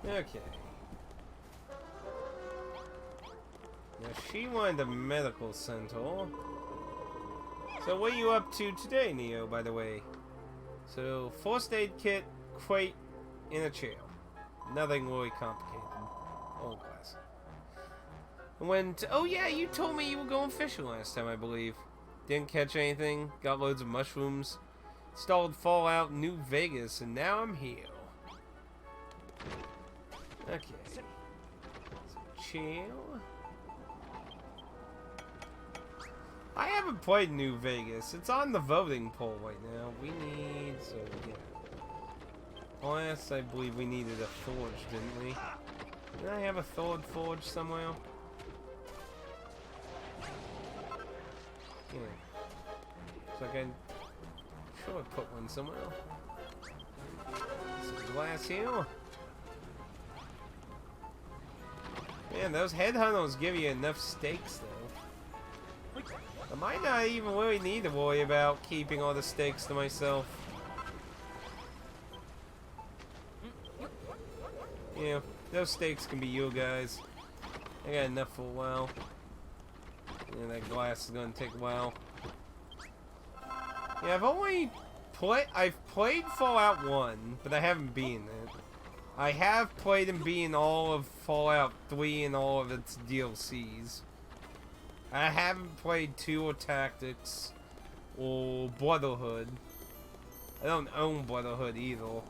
Okay. Now she wanted a medical center. So what are you up to today, Neo, by the way? So, first aid kit, crate, in a chair. Nothing really complicated. Old class. Oh yeah, you told me you were going fishing last time, I believe. Didn't catch anything, got loads of mushrooms. Installed Fallout New Vegas, and now I'm here. Okay. So chill. I haven't played New Vegas. It's on the voting poll right now. We need... So, yeah. Last, I believe we needed a forge, didn't we? Did I have a third forge somewhere? Yeah. So I can... Sure, I put one somewhere. Some glass here. Man, those headhunters give you enough steaks, though. I might not even really need to worry about keeping all the steaks to myself. Yeah, those steaks can be you guys. I got enough for a while. Yeah, that glass is gonna take a while. Yeah, I've played Fallout 1, but I haven't beaten it. I have played and beaten all of Fallout 3 and all of its DLCs. I haven't played 2 or Tactics or Brotherhood. I don't own Brotherhood either.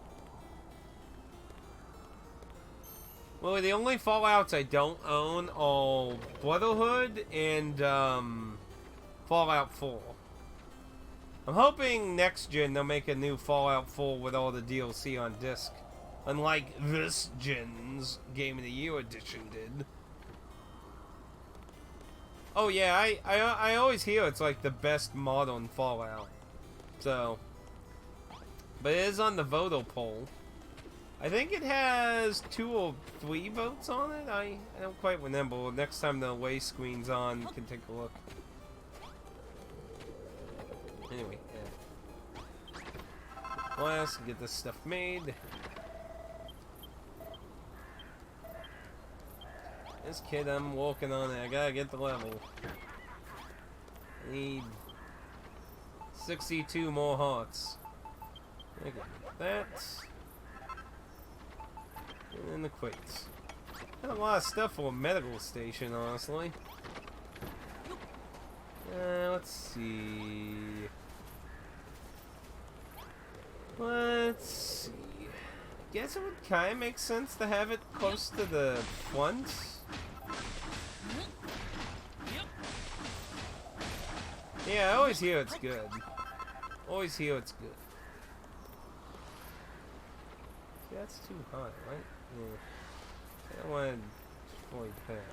Well, the only Fallouts I don't own are Brotherhood and Fallout 4. I'm hoping next gen they'll make a new Fallout 4 with all the DLC on disc. Unlike this gen's Game of the Year edition did. Oh yeah, I always hear it's like the best mod on Fallout. So, but it is on the voter poll. I think it has 2 or 3 votes on it. I don't quite remember. Next time the away screen's on, you can take a look. Anyway, yeah. Let's get this stuff made. This kid, I'm working on it. I gotta get the level. I need 62 more hearts. Okay, that. And then the crates. Got a lot of stuff for a medical station, honestly. Let's see. Let's see. Guess it would kind of make sense to have it close to the front. Yeah, I always hear it's good. Always hear it's good. See, that's too high, right? Yeah. I don't want to avoid that.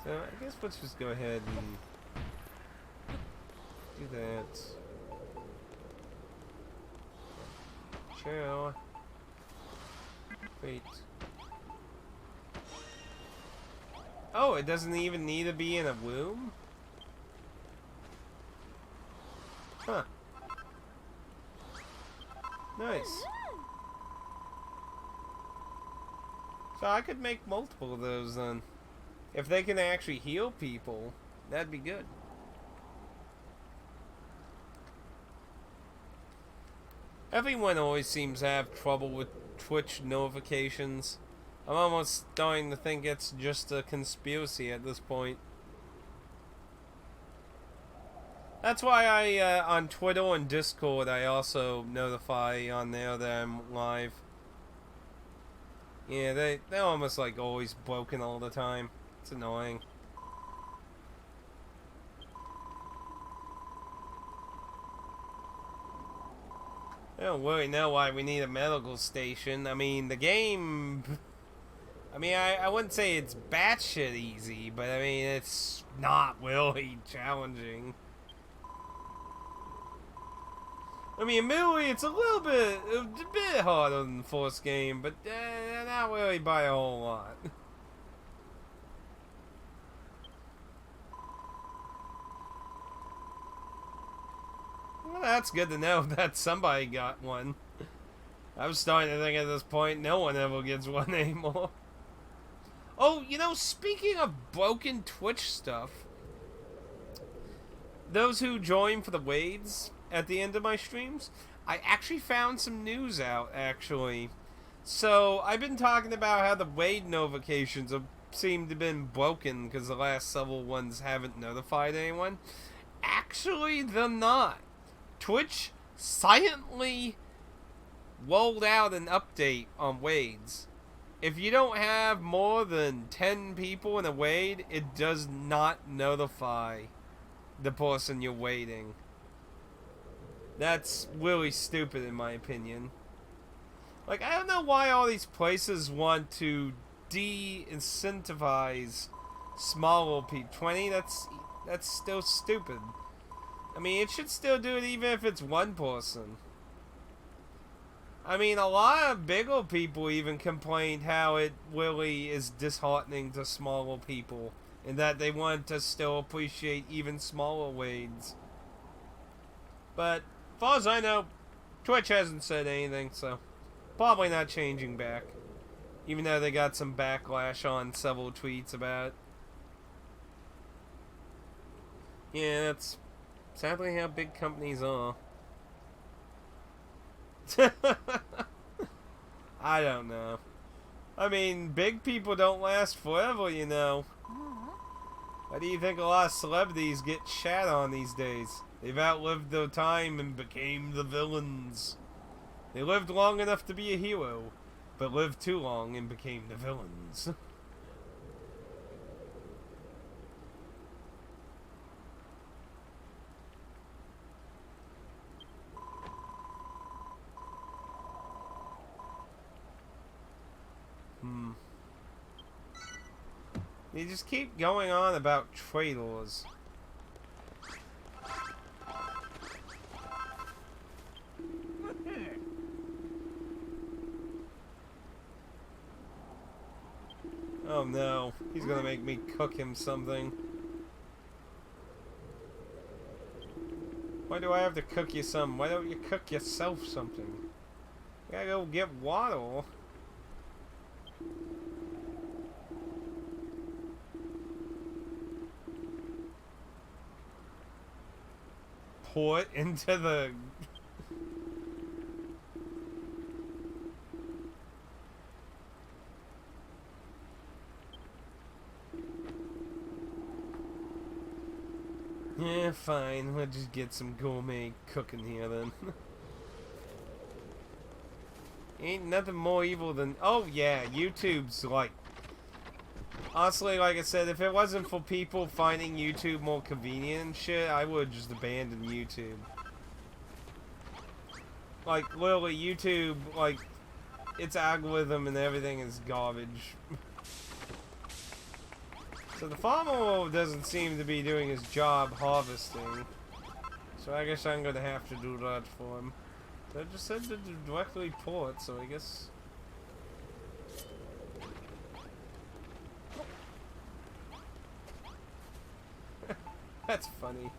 So, I guess let's just go ahead and do that. Chill. Wait. Oh, it doesn't even need to be in a womb? Huh. Nice. So I could make multiple of those then. If they can actually heal people, that'd be good. Everyone always seems to have trouble with Twitch notifications. I'm almost starting to think it's just a conspiracy at this point. That's why I, on Twitter and Discord, I also notify on there that I'm live. Yeah, they're almost like always broken all the time. It's annoying. I don't really know why we need a medical station. I mean, the game... I mean, I wouldn't say it's batshit easy, but I mean, it's not really challenging. I mean, admittedly, it's a bit harder than the first game, but not really by a whole lot. Well, that's good to know that somebody got one. I was starting to think at this point, no one ever gets one anymore. Oh, you know, speaking of broken Twitch stuff, those who join for the raids at the end of my streams, I actually found some news out, actually. So, I've been talking about how the raid notifications have seemed to have been broken because the last several ones haven't notified anyone. Actually, they're not. Twitch silently rolled out an update on raids. If you don't have more than 10 people in a raid, it does not notify the person you're waiting. That's really stupid in my opinion. Like, I don't know why all these places want to de-incentivize smaller people. 20, that's still stupid. I mean, it should still do it even if it's one person. I mean, a lot of bigger people even complained how it really is disheartening to smaller people, and that they want to still appreciate even smaller raids. But, as far as I know, Twitch hasn't said anything, so probably not changing back. Even though they got some backlash on several tweets about it. Yeah, that's sadly how big companies are. I don't know. I mean, big people don't last forever, you know. Why do you think a lot of celebrities get shat on these days? They've outlived their time and became the villains. They lived long enough to be a hero, but lived too long and became the villains. They just keep going on about traitors. Oh no, he's gonna make me cook him something. Why do I have to cook you something? Why don't you cook yourself something? You gotta go get water. Pour it into the... Yeah, fine. We'll just get some gourmet cooking here then. Ain't nothing more evil than... Oh yeah, YouTube's like... Honestly, like I said, if it wasn't for people finding YouTube more convenient and shit, I would just abandon YouTube. Like, literally, YouTube, like, its algorithm and everything is garbage. So the farmer doesn't seem to be doing his job harvesting. So I guess I'm gonna have to do that for him. They just said to directly pull it, so I guess... That's funny.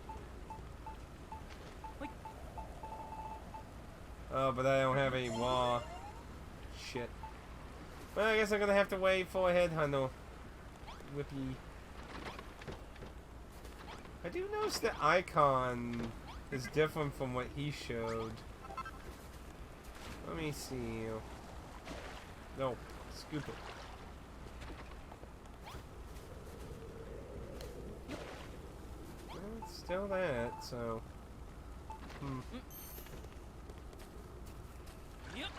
Oh, but I don't have any raw shit. Well, I guess I'm gonna have to wait for a headhunter. Whippy. I do notice the icon is different from what he showed. Let me see. No, scoop it. still that, so... Yep.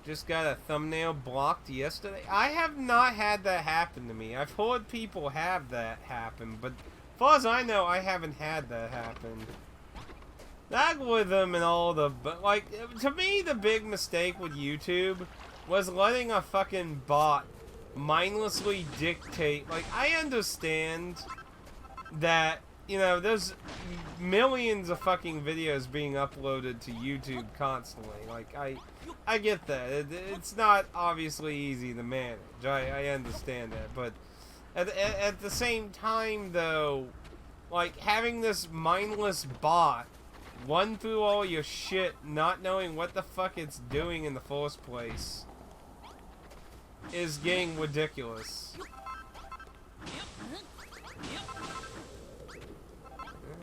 Just got a thumbnail blocked yesterday. I have not had that happen to me. I've heard people have that happen, but as far as I know, I haven't had that happen. The algorithm and all the... But, like, to me, the big mistake with YouTube was letting a fucking bot mindlessly dictate. Like, I understand that, you know, there's millions of fucking videos being uploaded to YouTube constantly. Like, I get that. It's not obviously easy to manage. I understand that. But at the same time, though, like, having this mindless bot run through all your shit, not knowing what the fuck it's doing in the first place, is getting ridiculous.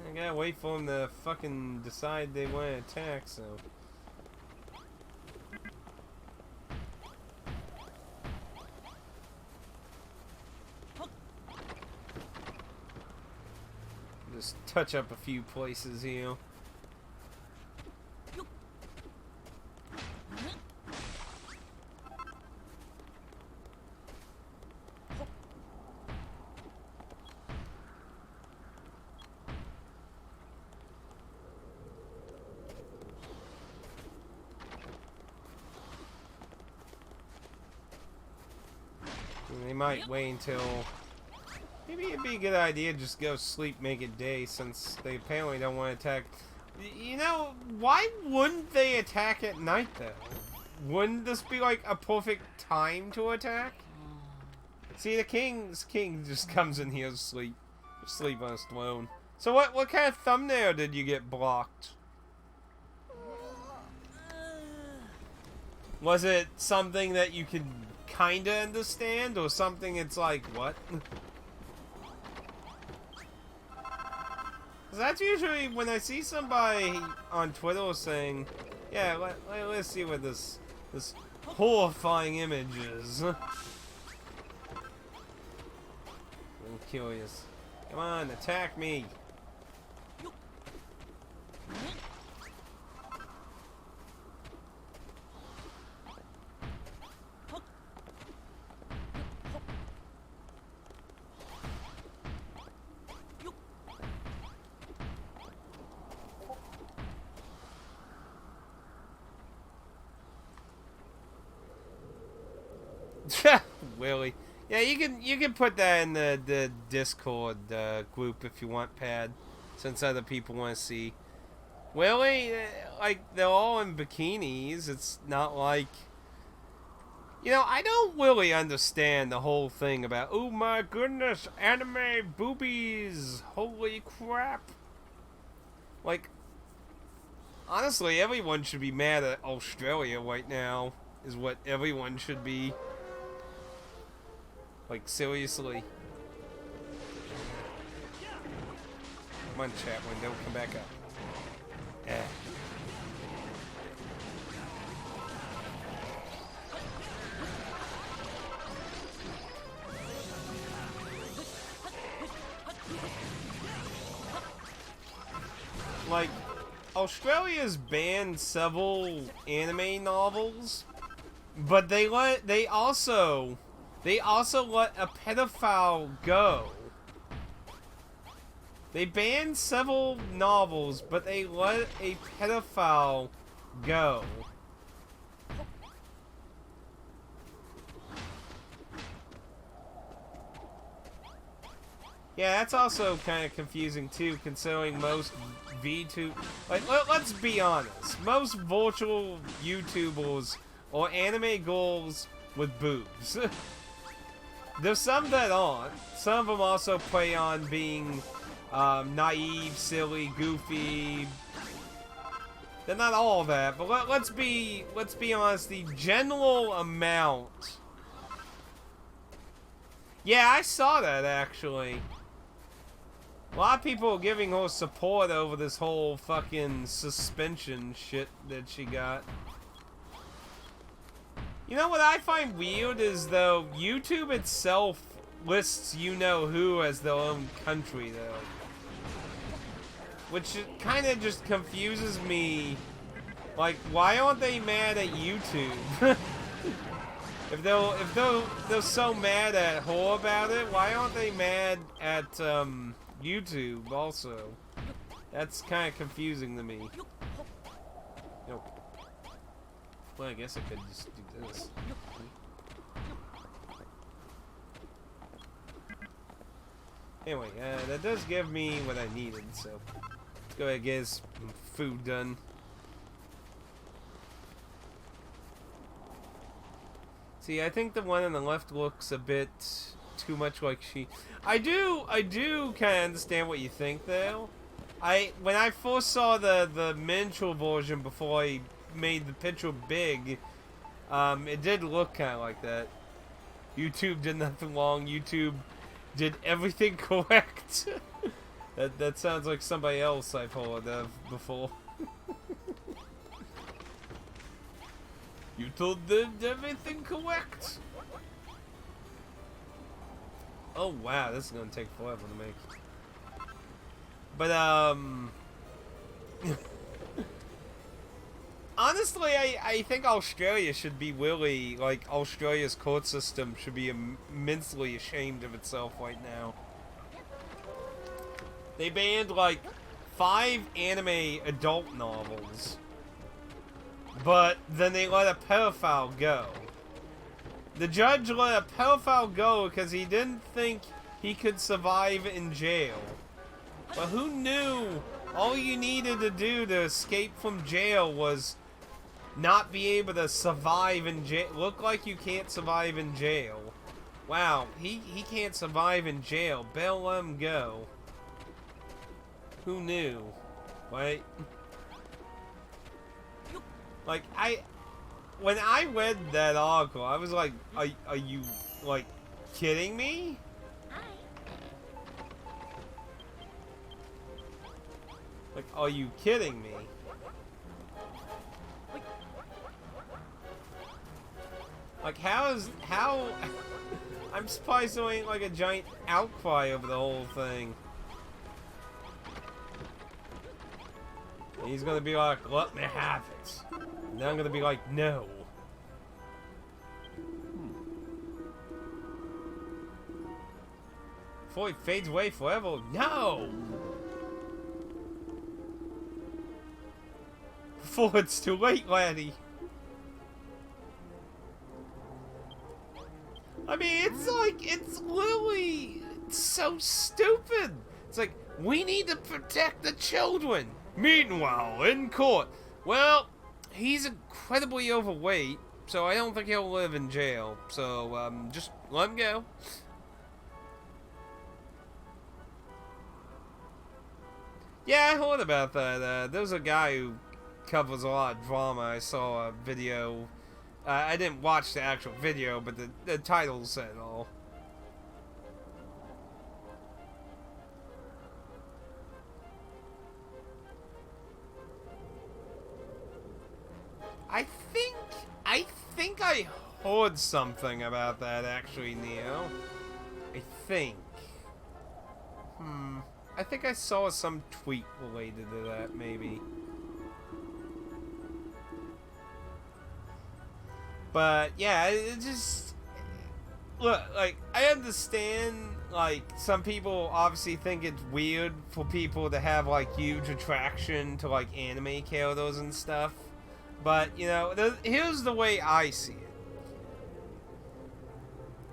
I gotta wait for them to fucking decide they want to attack, so... Just touch up a few places here. They might wait until... Maybe it'd be a good idea to just go sleep, make it day, since they apparently don't want to attack... You know, why wouldn't they attack at night, though? Wouldn't this be, like, a perfect time to attack? See, the king just comes in here to sleep on his throne. So what kind of thumbnail did you get blocked? Was it something that you could kinda understand, or something it's like, what? That's usually when I see somebody on Twitter saying, yeah, let's see what this horrifying image is. I'm curious. Come on, attack me. Willie. Yeah, you can put that in the Discord group if you want, Pad, since other people want to see. Willie, like, they're all in bikinis. It's not like... You know, I don't really understand the whole thing about, oh my goodness, anime boobies, holy crap. Like, honestly, everyone should be mad at Australia right now, is what everyone should be. Like, seriously. Come on, chat window, come back up. Eh. Like, Australia's banned several anime novels, but they also let a pedophile go. They banned several novels, but they let a pedophile go. Yeah, that's also kind of confusing too, considering most VTube... Like, let's be honest. Most virtual YouTubers are anime girls with boobs. There's some that aren't. Some of them also play on being naive, silly, goofy. They're not all that, but let's be honest. The general amount. Yeah, I saw that actually. A lot of people are giving her support over this whole fucking suspension shit that she got. You know what I find weird is, though, YouTube itself lists you-know-who as their own country, though. Which kind of just confuses me. Like, why aren't they mad at YouTube? if they're so mad at her about it, why aren't they mad at YouTube also? That's kind of confusing to me. Nope. Well, I guess I could just do this. Anyway, that does give me what I needed, so let's go ahead and get some food done. See, I think the one on the left looks a bit too much like she. I do kind of understand what you think, though. When I first saw the miniature version before I made the picture big, it did look kind of like that. YouTube did nothing wrong. YouTube did everything correct. that sounds like somebody else I've heard of before. YouTube did everything correct. Oh wow, this is gonna take forever to make. But honestly, I think Australia should be really, like, Australia's court system should be immensely ashamed of itself right now. They banned, like, 5 anime adult novels. But then they let a pedophile go. The judge let a pedophile go because he didn't think he could survive in jail. But who knew all you needed to do to escape from jail was not be able to survive in jail. Look like you can't survive in jail. Wow, he can't survive in jail. Better let him go. Who knew? Right? Like, when I read that article, I was like, are you, like, kidding me? Like, are you kidding me? Like, how... I'm surprised there ain't, like, a giant outcry over the whole thing. And he's gonna be like, let me have it. And then I'm gonna be like, no. Before he fades away forever, no! Before it's too late, laddie. I mean, it's literally so stupid. It's like, we need to protect the children. Meanwhile, in court, well, he's incredibly overweight, so I don't think he'll live in jail. So, just let him go. Yeah, I heard about that. There's a guy who covers a lot of drama. I saw a video. I didn't watch the actual video, but the title said it all. I think I heard something about that, actually, Neo. I think. I think I saw some tweet related to that, maybe. But, yeah, it just... Look, like, I understand, like, some people obviously think it's weird for people to have, like, huge attraction to, like, anime characters and stuff. But, you know, here's the way I see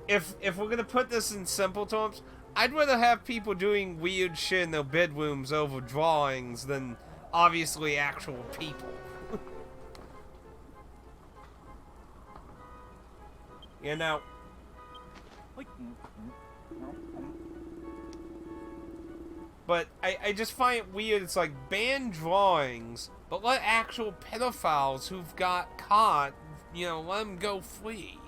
it. If we're gonna put this in simple terms, I'd rather have people doing weird shit in their bedrooms over drawings than, obviously, actual people. You know? But I just find it weird. It's like, ban drawings, but let actual pedophiles who've got caught, you know, let them go free.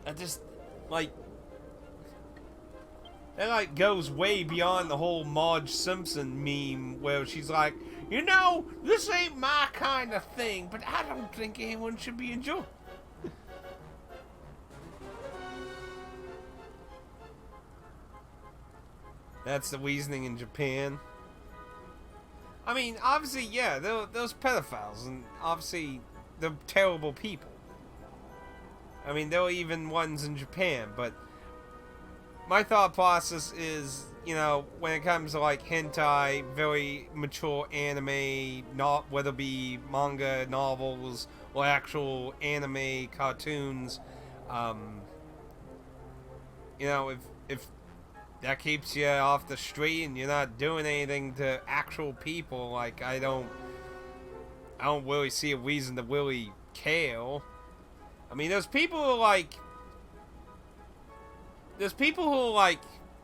I just, like, that, like, goes way beyond the whole Marge Simpson meme where she's like, You know, this ain't my kind of thing, but I don't think anyone should be enjoying. That's the reasoning in Japan. I mean, obviously, yeah, those pedophiles, and obviously, they're terrible people. I mean, there are even ones in Japan, but my thought process is, you know, when it comes to, like, hentai, very mature anime, not whether it be manga, novels, or actual anime cartoons, you know, if that keeps you off the street and you're not doing anything to actual people, like, I don't really see a reason to really care. I mean, there's people who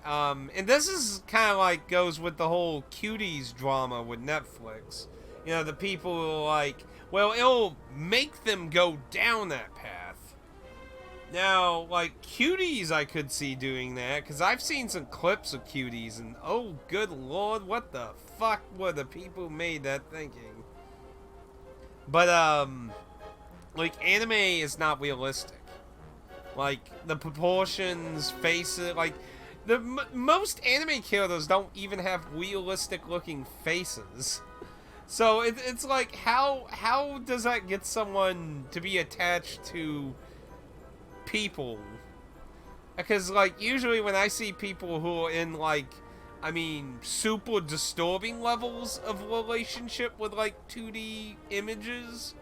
and this is kind of like goes with the whole cuties drama with Netflix. You know, the people who are like, well, it'll make them go down that path. Now, like, cuties I could see doing that, because I've seen some clips of cuties, and oh, good lord, what the fuck were the people who made that thinking? But, like, anime is not realistic. Like, the proportions, faces, like, most anime characters don't even have realistic-looking faces. So, it's like, how does that get someone to be attached to people? Because, like, usually when I see people who are in, like, I mean, super disturbing levels of relationship with, like, 2D images,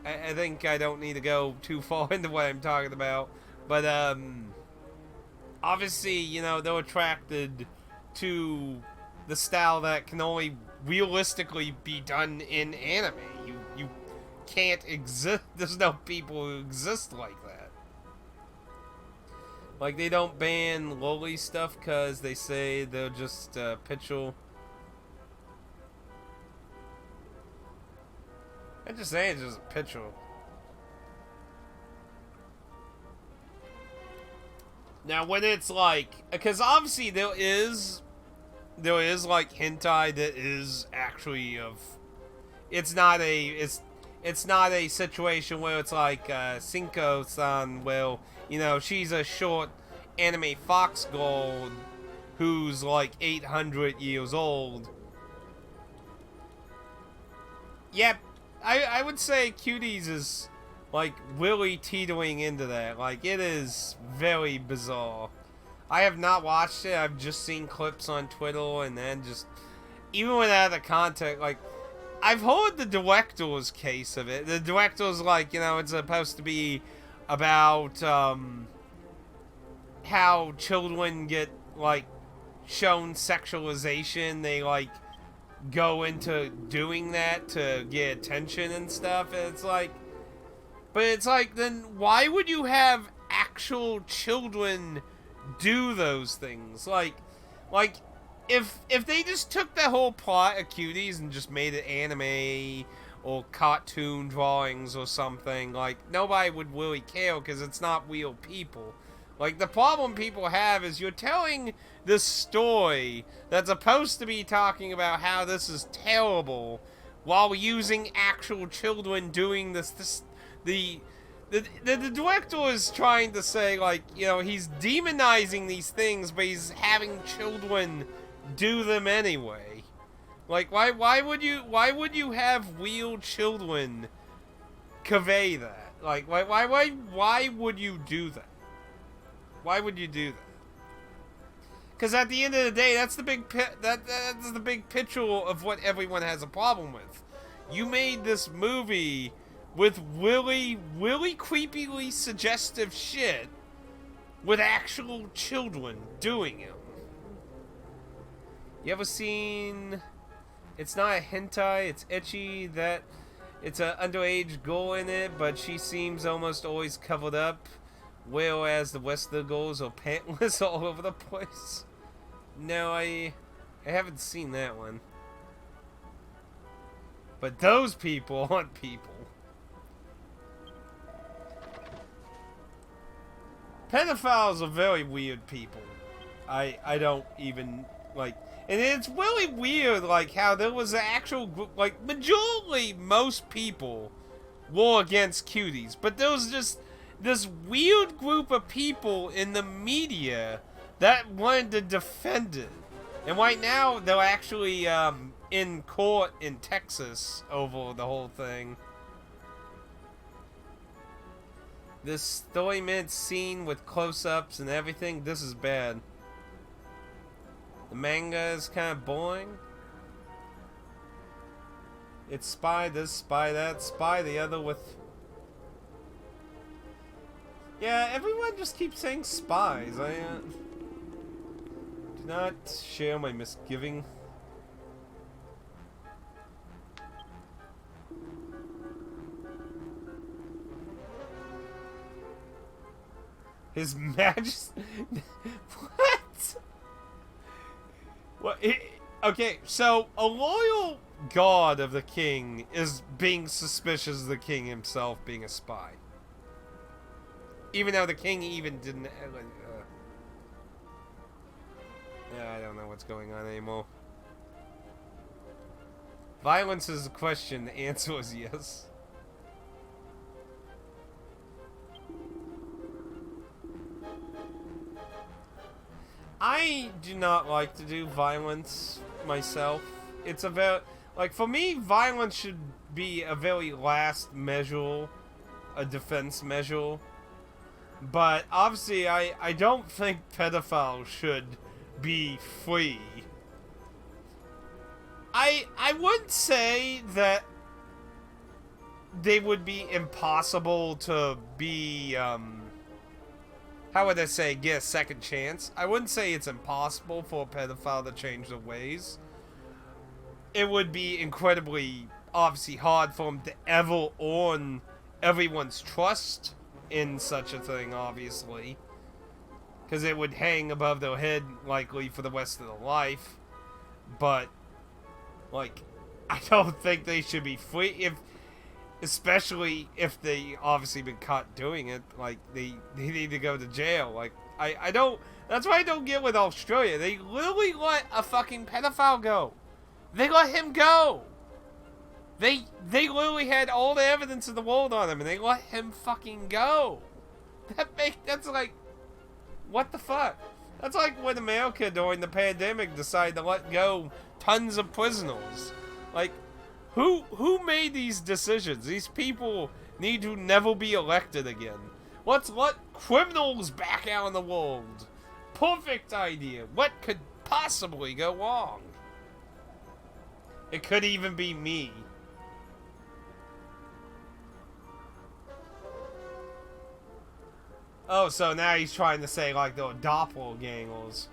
I think I don't need to go too far into what I'm talking about, but, obviously, you know, they're attracted to the style that can only realistically be done in anime. You can't exist, there's no people who exist like that. Like, they don't ban loli stuff because they say they're just pitchel. I'm just saying it's just a pitchel. Now, when it's like, because obviously there is like hentai that is actually of, it's not a situation where it's like Cinco-san, well, you know, she's a short anime fox girl who's like 800 years old. Yep, I would say Cuties is like really teetering into that. Like, it is very bizarre. I have not watched it. I've just seen clips on Twitter, and then just, even without the context, like, I've heard the director's case of it. The director's like, you know, it's supposed to be about how children get, like, shown sexualization. They, like, go into doing that to get attention and stuff. And it's like, but it's like, then why would you have actual children do those things? Like, if they just took the whole plot of Cuties and just made it anime or cartoon drawings or something, like, nobody would really care because it's not real people. Like, the problem people have is you're telling this story that's supposed to be talking about how this is terrible while using actual children doing this. The director is trying to say, like, you know, he's demonizing these things, but he's having children do them anyway. Like, why would you have real children convey that? Like, why would you do that? Why would you do that? Because at the end of the day, that's the that's the big picture of what everyone has a problem with. You made this movie with really creepily suggestive shit with actual children doing it. You ever seen? It's not a hentai, it's ecchi. That it's an underage girl in it, but she seems almost always covered up, whereas the rest of the girls are pantless all over the place. No, I haven't seen that one. But those people aren't people. Pedophiles are very weird people. I don't even, like, And it's really weird, like, how there was an actual group, like, majority, most people were against cuties. But there was just this weird group of people in the media that wanted to defend it. And right now, they're actually in court in Texas over the whole thing. This 30-minute scene with close-ups and everything, this is bad. The manga is kind of boring. It's spy this, spy that, spy the other with... Yeah, everyone just keeps saying spies. I do not share my misgiving. His Majesty... What? What? Okay, so a loyal guard of the king is being suspicious of the king himself being a spy. Even though the king even didn't... I don't know what's going on anymore. Violence is a question, the answer is yes. I do not like to do violence myself. It's a very... Like, for me, violence should be a very last measure, a defense measure. But, obviously, I don't think pedophiles should be free. I would say that they would be impossible to be, how would I say, get a second chance? I wouldn't say it's impossible for a pedophile to change their ways. It would be incredibly, obviously, hard for them to ever earn everyone's trust in such a thing, obviously. Because it would hang above their head, likely, for the rest of their life. But, like, I don't think they should be free. Especially if they obviously been caught doing it, like, they need to go to jail. Like, I don't, that's why I don't get with Australia. They literally let a fucking pedophile go. They let him go. They literally had all the evidence in the world on him, and they let him fucking go. That's like, what the fuck? That's like when America during the pandemic decided to let go tons of prisoners. Like, who made these decisions? These people need to never be elected again. Let's let criminals back out in the world. Perfect idea. What could possibly go wrong? It could even be me. Oh, so now he's trying to say, like, the doppelgangers.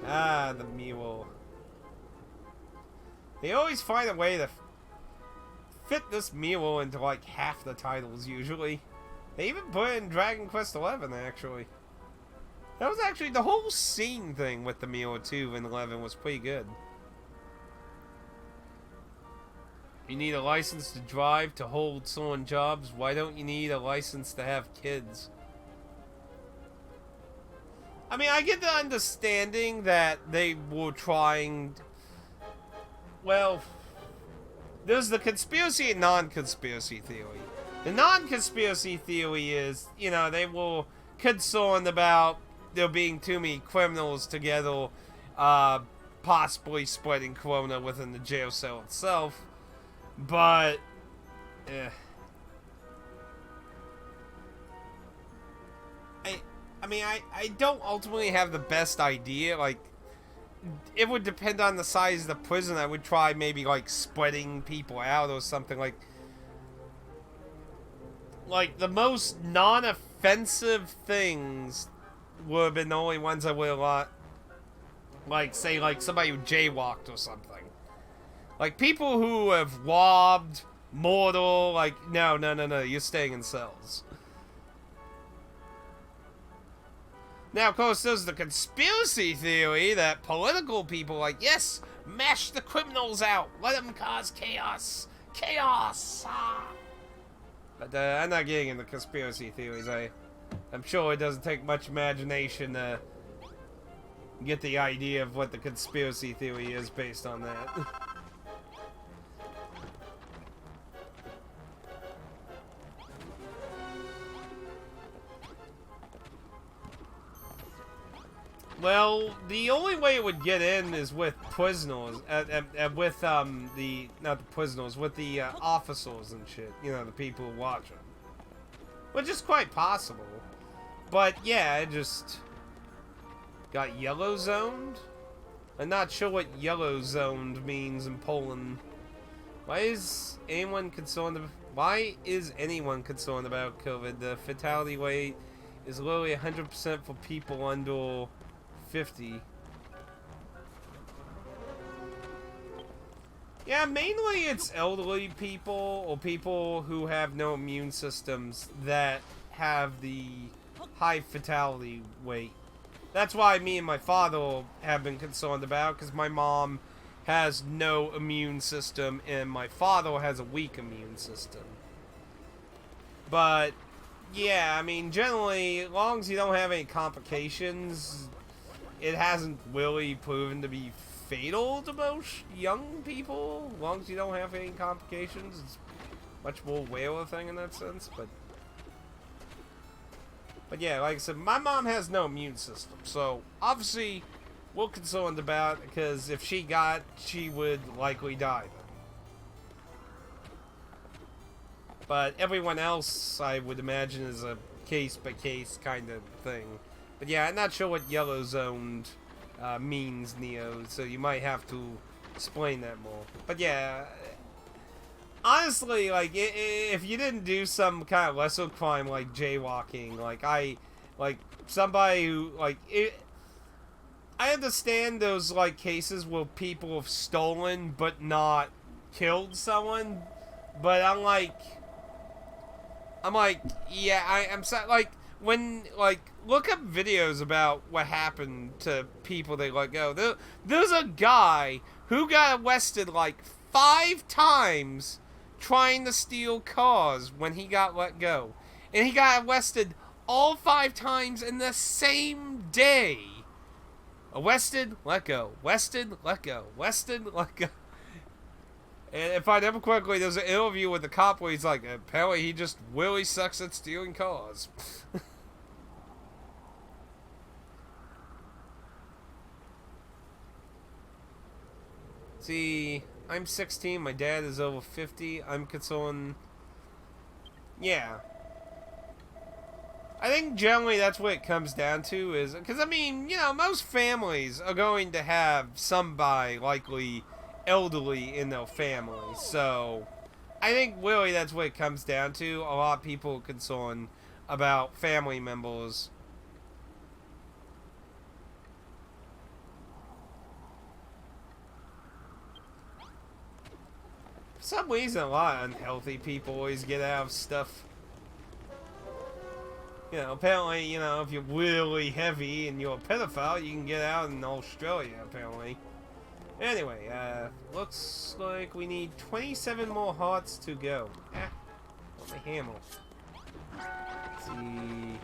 Ah, the mule. They always find a way to fit this mule into, like, half the titles, usually. They even put it in Dragon Quest XI, actually. That was actually, the whole scene thing with the mule, too, in 11 was pretty good. You need a license to drive to hold someone jobs. Why don't you need a license to have kids? I mean, I get the understanding that they were trying... Well, there's the conspiracy and non-conspiracy theory. The non-conspiracy theory is, you know, they were concerned about there being too many criminals together, possibly spreading corona within the jail cell itself. But, I mean, I don't ultimately have the best idea. Like, it would depend on the size of the prison. I would try maybe, like, spreading people out or something. Like the most non-offensive things would have been the only ones I would have like, say, like, somebody who jaywalked or something. Like, people who have robbed, mortal, like, no, you're staying in cells. Now, of course, there's the conspiracy theory that political people, like, yes, Mash the criminals out. Let them cause chaos. Chaos. Ah. But I'm not getting into conspiracy theories. I'm sure it doesn't take much imagination to get the idea of what the conspiracy theory is based on that. Well, the only way it would get in is with prisoners, with not the prisoners, with the officers and shit. You know, the people watching, which is quite possible. But yeah, it just got yellow zoned. I'm not sure what yellow zoned means in Poland. Why is anyone concerned about COVID? The fatality rate is literally 100% for people under 50. Yeah, mainly it's elderly people or people who have no immune systems that have the high fatality rate. That's why me and my father have been concerned about, because my mom has no immune system and my father has a weak immune system. But yeah, I mean, generally, as long as you don't have any complications, it hasn't really proven to be fatal to most young people. As long as you don't have any complications, it's much more rarer thing in that sense. But yeah, like I said, my mom has no immune system, so obviously we're concerned about it, because if she would likely die then. But everyone else, I would imagine, is a case-by-case kind of thing. But yeah, I'm not sure what yellow zoned means, Neo, so you might have to explain that more. But yeah, honestly, like, if you didn't do some kind of lesser crime like jaywalking, like somebody who, like, I understand those, like, cases where people have stolen but not killed someone, but I'm like, yeah, I'm sorry, like, when, like, look up videos about what happened to people they let go. There's a guy who got arrested, like, 5 times trying to steal cars when he got let go. And he got arrested all 5 times in the same day. Arrested, let go. Arrested, let go. Arrested, let go. And if I remember correctly, there's an interview with the cop where he's like, apparently he just really sucks at stealing cars. See, I'm 16, my dad is over 50, I'm concerned. Yeah. I think generally that's what it comes down to is, because I mean, you know, most families are going to have somebody likely elderly in their family, so I think really that's what it comes down to. A lot of people are concerned about family members. For some reason, a lot of unhealthy people always get out of stuff. You know, apparently, you know, if you're really heavy and you're a pedophile, you can get out in Australia, apparently. Anyway, looks like we need 27 more hearts to go. Got my hammer. Let's see.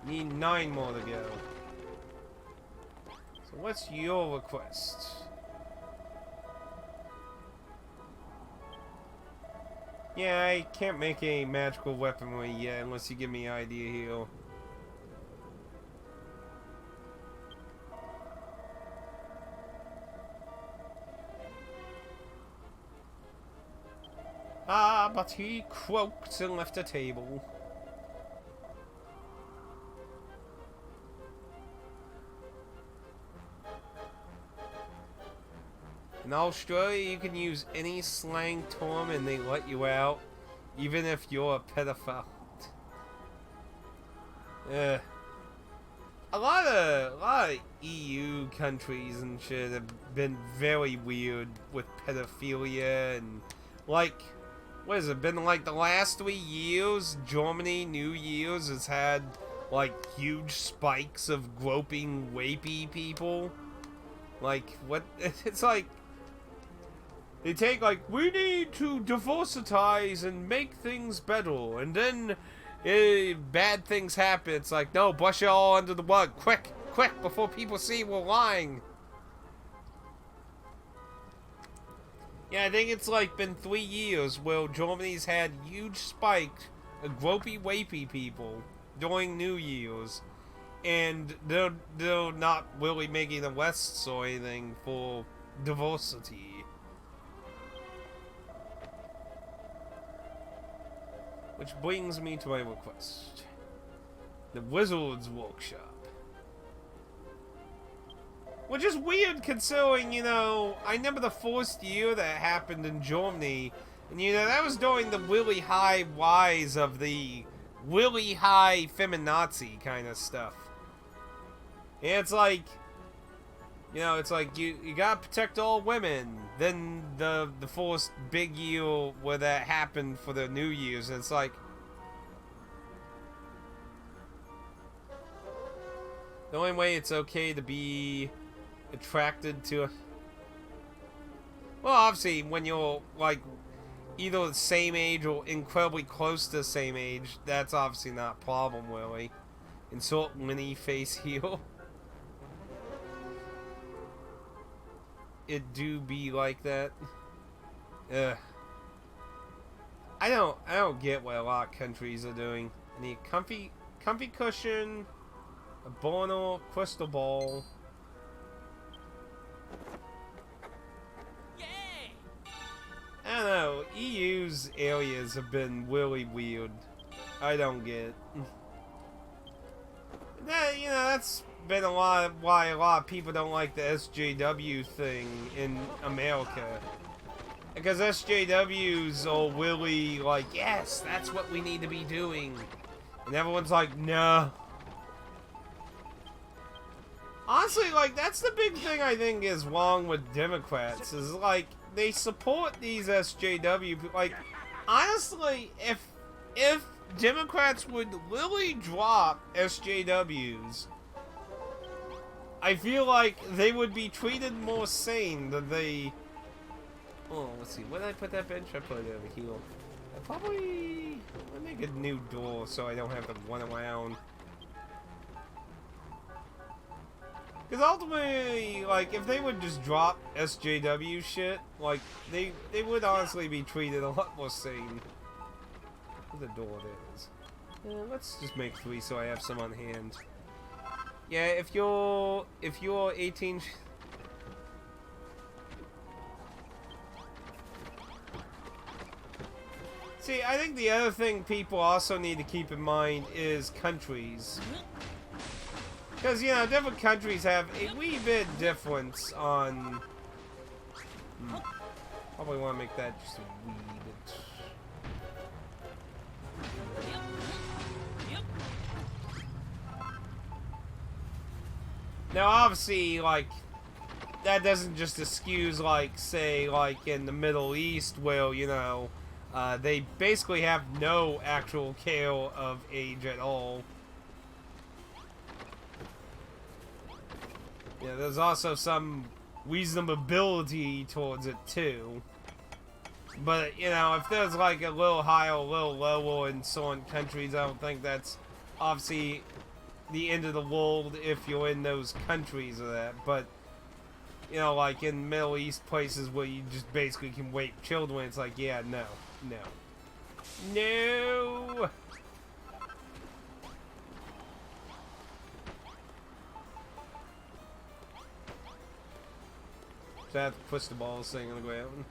Need 9 more to go. So what's your request? Yeah, I can't make a magical weaponry yet unless you give me an idea here. Ah, but he croaked and left the table. In Australia, you can use any slang term and they let you out, even if you're a pedophile. A lot of EU countries and shit have been very weird with pedophilia, and like, what has it been like the last 3 years? Germany, New Year's has had like huge spikes of groping, rapey people. Like, what? It's like, They take like, we need to diversitize and make things better, and then bad things happen. It's like, no, brush it all under the rug, quick, before people see we're lying. Yeah, I think it's like been 3 years where Germany's had huge spike of gropey, rapey people during New Year's, and they're not really making arrests or anything for diversity. Which brings me to my request. The Wizard's Workshop. Which is weird considering, you know, I remember the first year that happened in Germany, and you know, that was during the really high rise of the really high feminazi kind of stuff. And it's like, you know, it's like you gotta protect all women. Then the first big year where that happened for the New Year's, and it's like, the only way it's okay to be attracted to a... Well, obviously, when you're, like, either the same age or incredibly close to the same age, that's obviously not a problem, really. Insert mini face heel. It do be like that. Ugh. I don't get what a lot of countries are doing. I need a comfy cushion, a burner, crystal ball. Yay! I don't know. EU's areas have been really weird. I don't get it. That, you know, that's been why a lot of people don't like the SJW thing in America. Because SJWs are really like, yes, that's what we need to be doing. And everyone's like, no. Honestly, like, that's the big thing I think is wrong with Democrats. Is like, they support these SJW. Like, honestly, if Democrats would really drop SJWs, I feel like they would be treated more sane than they... Oh, let's see. Where did I put that bench? I put it over here. I probably... I'll make a new door so I don't have to run around. Because ultimately, like, if they would just drop SJW shit, like, they would honestly be treated a lot more sane. Where the door is. Yeah, let's just make 3 so I have some on hand. Yeah, if you're 18... See, I think the other thing people also need to keep in mind is countries. Because, you know, different countries have a wee bit difference on... Probably want to make that just a wee bit... Now, obviously, like, that doesn't just excuse, like, say, like, in the Middle East, where, you know, they basically have no actual care of age at all. Yeah, there's also some reasonability towards it, too. But, you know, if there's, like, a little higher, a little lower in certain countries, I don't think that's obviously the end of the world if you're in those countries or that. But, you know, like in Middle East places where you just basically can rape children, it's like, yeah, no. So I have to push the ball thing on the ground.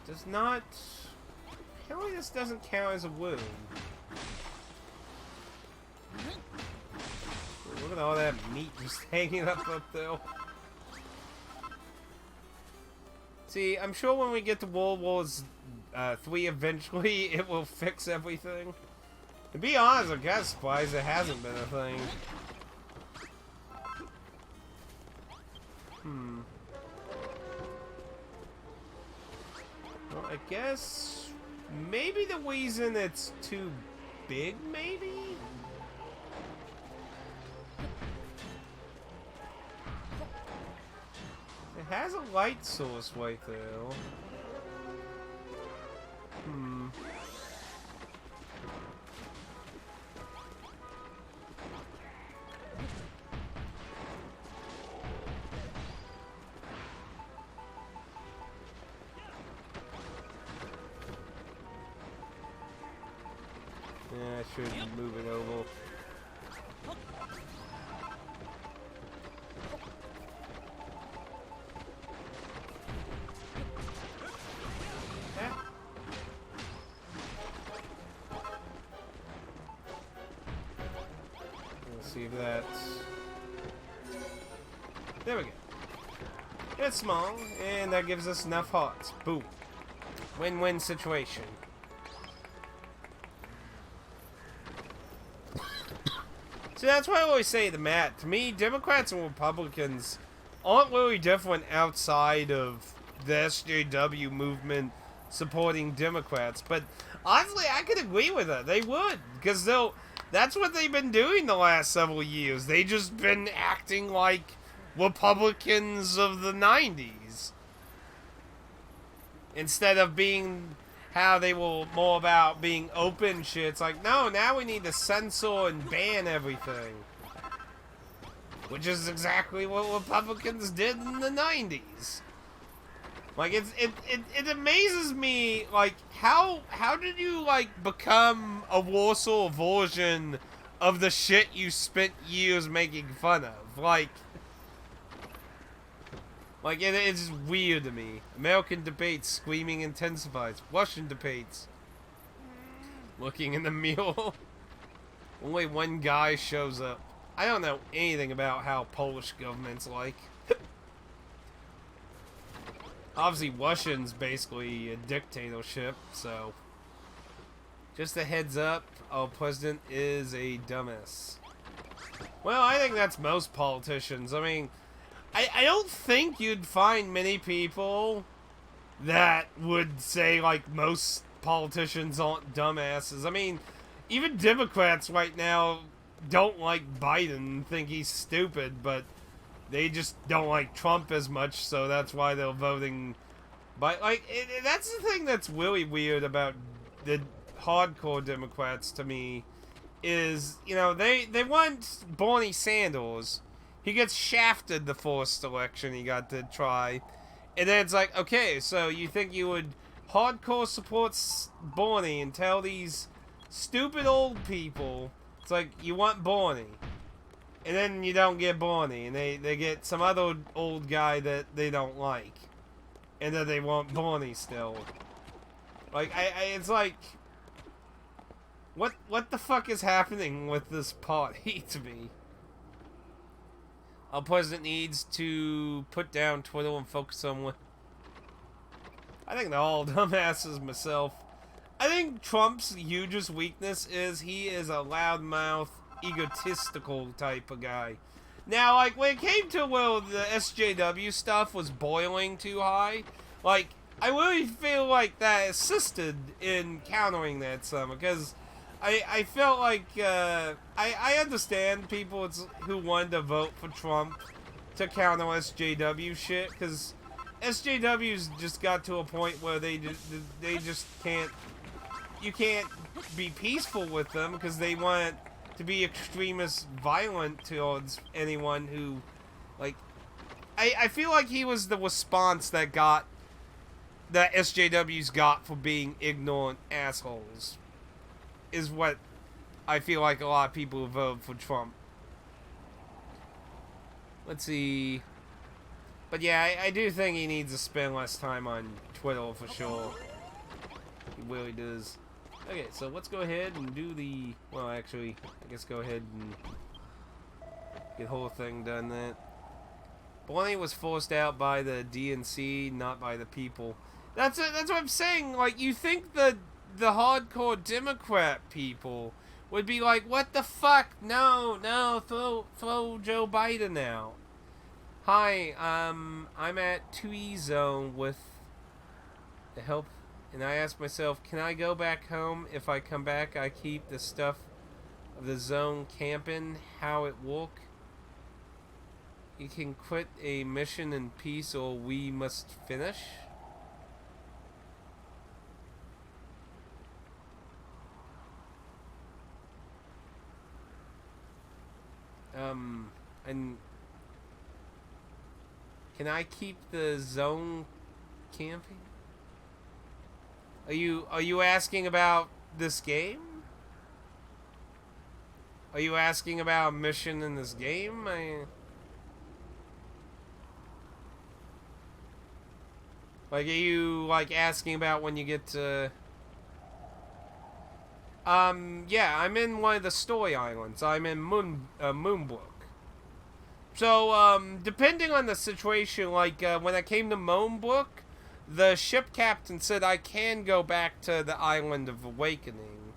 Does not... Apparently this doesn't count as a wound. Look at all that meat just hanging up there. See, I'm sure when we get to World War III eventually, it will fix everything. To be honest, I'm kind of surprised it hasn't been a thing. Well, I guess... Maybe the reason it's too big, maybe? has a light source right there. Yeah, I should move it over. Let's see if that's... There we go. It's small, and that gives us enough hearts. Boom. Win-win situation. So that's why I always say to Matt, to me, Democrats and Republicans aren't really different outside of the SJW movement supporting Democrats. But honestly, I could agree with her. They would, because that's what they've been doing the last several years. They just been acting like Republicans of the 90s. Instead of being how they were more about being open shit. It's like, no, now we need to censor and ban everything. Which is exactly what Republicans did in the 90s. Like, it amazes me, like, how did you, like, become a Warsaw version of the shit you spent years making fun of? Like, it's weird to me. American debates, screaming intensifies. Russian debates. Looking in the mirror. Only one guy shows up. I don't know anything about how Polish government's like. Obviously, Russian's basically a dictatorship, so... Just a heads up, our president is a dumbass. Well, I think that's most politicians. I mean... I don't think you'd find many people that would say, like, most politicians aren't dumbasses. I mean, even Democrats right now don't like Biden, think he's stupid, but they just don't like Trump as much, so that's why they're voting. But, like, that's the thing that's really weird about the hardcore Democrats to me, is, you know, they want Bernie Sanders. He gets shafted the first election he got to try. And then it's like, okay, so you think you would hardcore support Bernie and tell these stupid old people, it's like, you want Bernie. And then you don't get Bernie, and they get some other old guy that they don't like. And then they want Bernie still. Like, it's like, what the fuck is happening with this party to me? Our president needs to put down Twitter and focus on what... I think they're all dumbasses myself. I think Trump's hugest weakness is he is a loudmouth, egotistical type of guy. Now, like, when it came to, well, the SJW stuff was boiling too high, like, I really feel like that assisted in countering that some, because... I felt like, I understand people who wanted to vote for Trump to counter SJW shit, because SJW's just got to a point where they just can't, you can't be peaceful with them, because they want to be extremist violent towards anyone who, like, I feel like he was the response that SJW's got for being ignorant assholes. Is what I feel like a lot of people who vote for Trump. Let's see. But yeah, I do think he needs to spend less time on Twitter for sure. He really does. Okay, so let's go ahead and do the... Well, actually, I guess go ahead and get the whole thing done then. Bernie was forced out by the DNC, not by the people. That's what I'm saying. Like, you think the hardcore Democrat people would be like, what the fuck? No, throw Joe Biden out. Hi, I'm at 2E Zone with the help, and I asked myself, can I go back home? If I come back, I keep the stuff of the zone camping, how it work? You can quit a mission in peace or we must finish. And can I keep the zone camping? Are you asking about this game? Are you asking about a mission in this game? Like, are you like asking about when you get to? Yeah, I'm in one of the story islands. I'm in Moonbrook. So, depending on the situation, like, when I came to Moonbrook, the ship captain said I can go back to the Island of Awakening.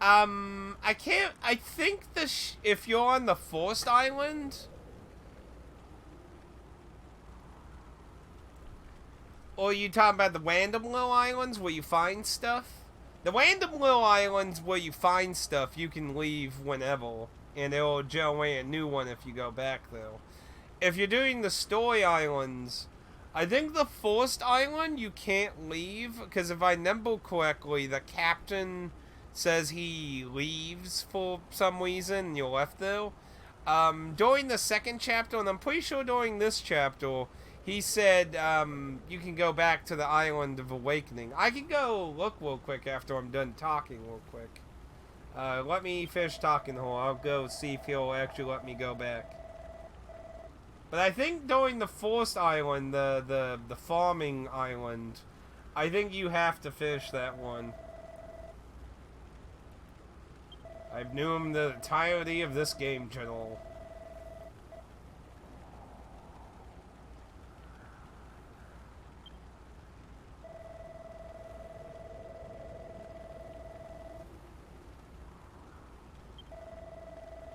I can't, I think if you're on the Forest Island, or are you talking about the random little islands where you find stuff? The random little islands where you find stuff, you can leave whenever, and it'll generate a new one if you go back, though. If you're doing the story islands, I think the Forest Island you can't leave, because if I remember correctly, the captain says he leaves for some reason, and you're left there. During the second chapter, and I'm pretty sure during this chapter, he said, you can go back to the Island of Awakening. I can go look real quick after I'm done talking real quick. Let me finish talking, I'll go see if he'll actually let me go back. But I think during the Forest Island, the farming island, I think you have to finish that one. I've knew him the entirety of this game, General.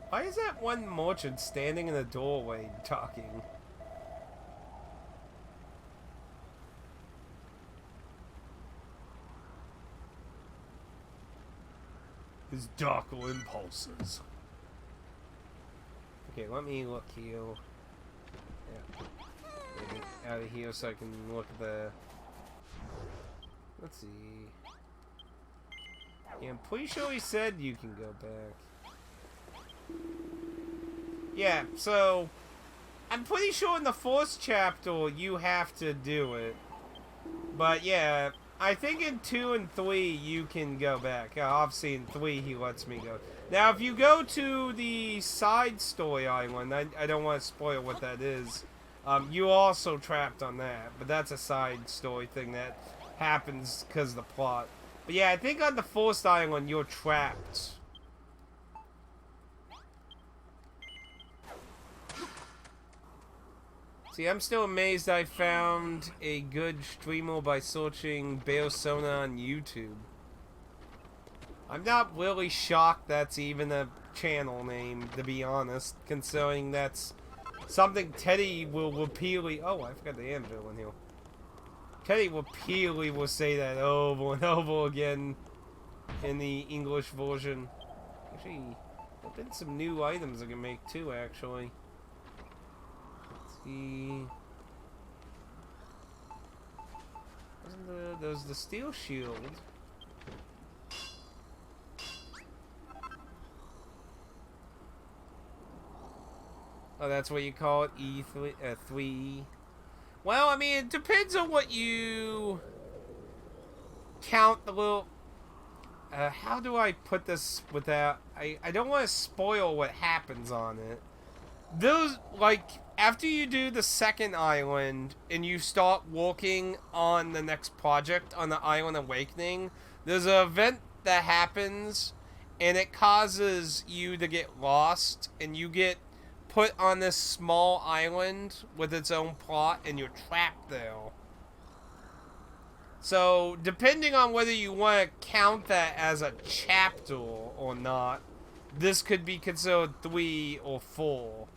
Why is that one merchant standing in the doorway talking? His darker impulses. Okay, let me look here. Yeah. Get out of here so I can look at the... Let's see. Yeah, I'm pretty sure he said you can go back. Yeah, so I'm pretty sure in the first chapter you have to do it. But yeah, I think in 2 and 3 you can go back. Obviously in 3 he lets me go. Now if you go to the side story island, I don't want to spoil what that is. You're also trapped on that, but that's a side story thing that happens because of the plot. But yeah, I think on the first island you're trapped. See, I'm still amazed I found a good streamer by searching Bearsona on YouTube. I'm not really shocked that's even a channel name, to be honest, considering that's something Teddy will repeatedly... Oh, I forgot the anvil in here. Teddy repeatedly will say that over and over again in the English version. Actually, there's been some new items I can make too, actually. There's the steel shield. Oh, that's what you call it, E3, 3E. Well, I mean, it depends on what you count the little... how do I put this without... I don't want to spoil what happens on it. Those, like, after you do the second island and you start working on the next project on the Island Awakening, there's an event that happens and it causes you to get lost and you get put on this small island with its own plot and you're trapped there. So, depending on whether you want to count that as a chapter or not, this could be considered 3 or 4.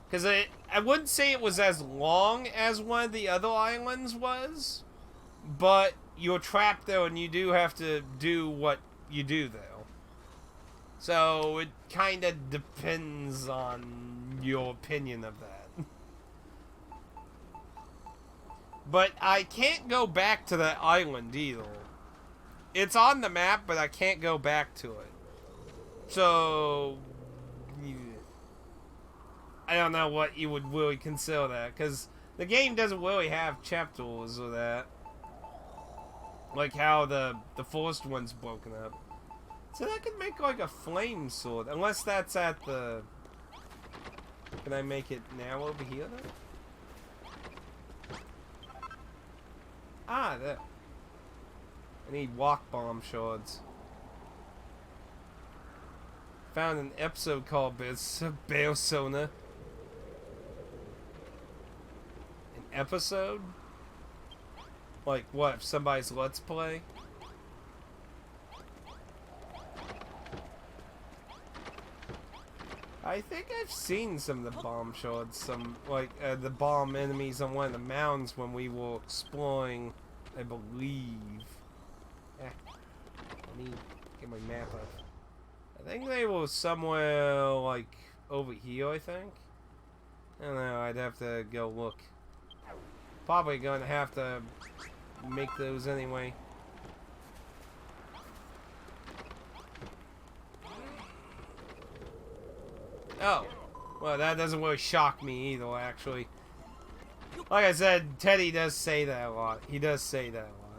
Because I wouldn't say it was as long as one of the other islands was, but you're trapped there and you do have to do what you do there. So it kind of depends on your opinion of that. But I can't go back to that island either. It's on the map, but I can't go back to it. So I don't know what you would really consider that, because the game doesn't really have chapters or that. Like how the first one's broken up. So that could make like a flame sword. Unless that's at the... Can I make it now over here then? Ah, there. I need walk bomb shards. Found an episode called Persona. An episode? Like what? Somebody's Let's Play? I think I've seen some of the bomb shards, some like the bomb enemies on one of the mountains when we were exploring, I believe. I need to get my map up. I think they were somewhere like over here, I think. I don't know, I'd have to go look. Probably gonna have to make those anyway. Oh, well, that doesn't really shock me either, actually. Like I said, Teddy does say that a lot. He does say that a lot.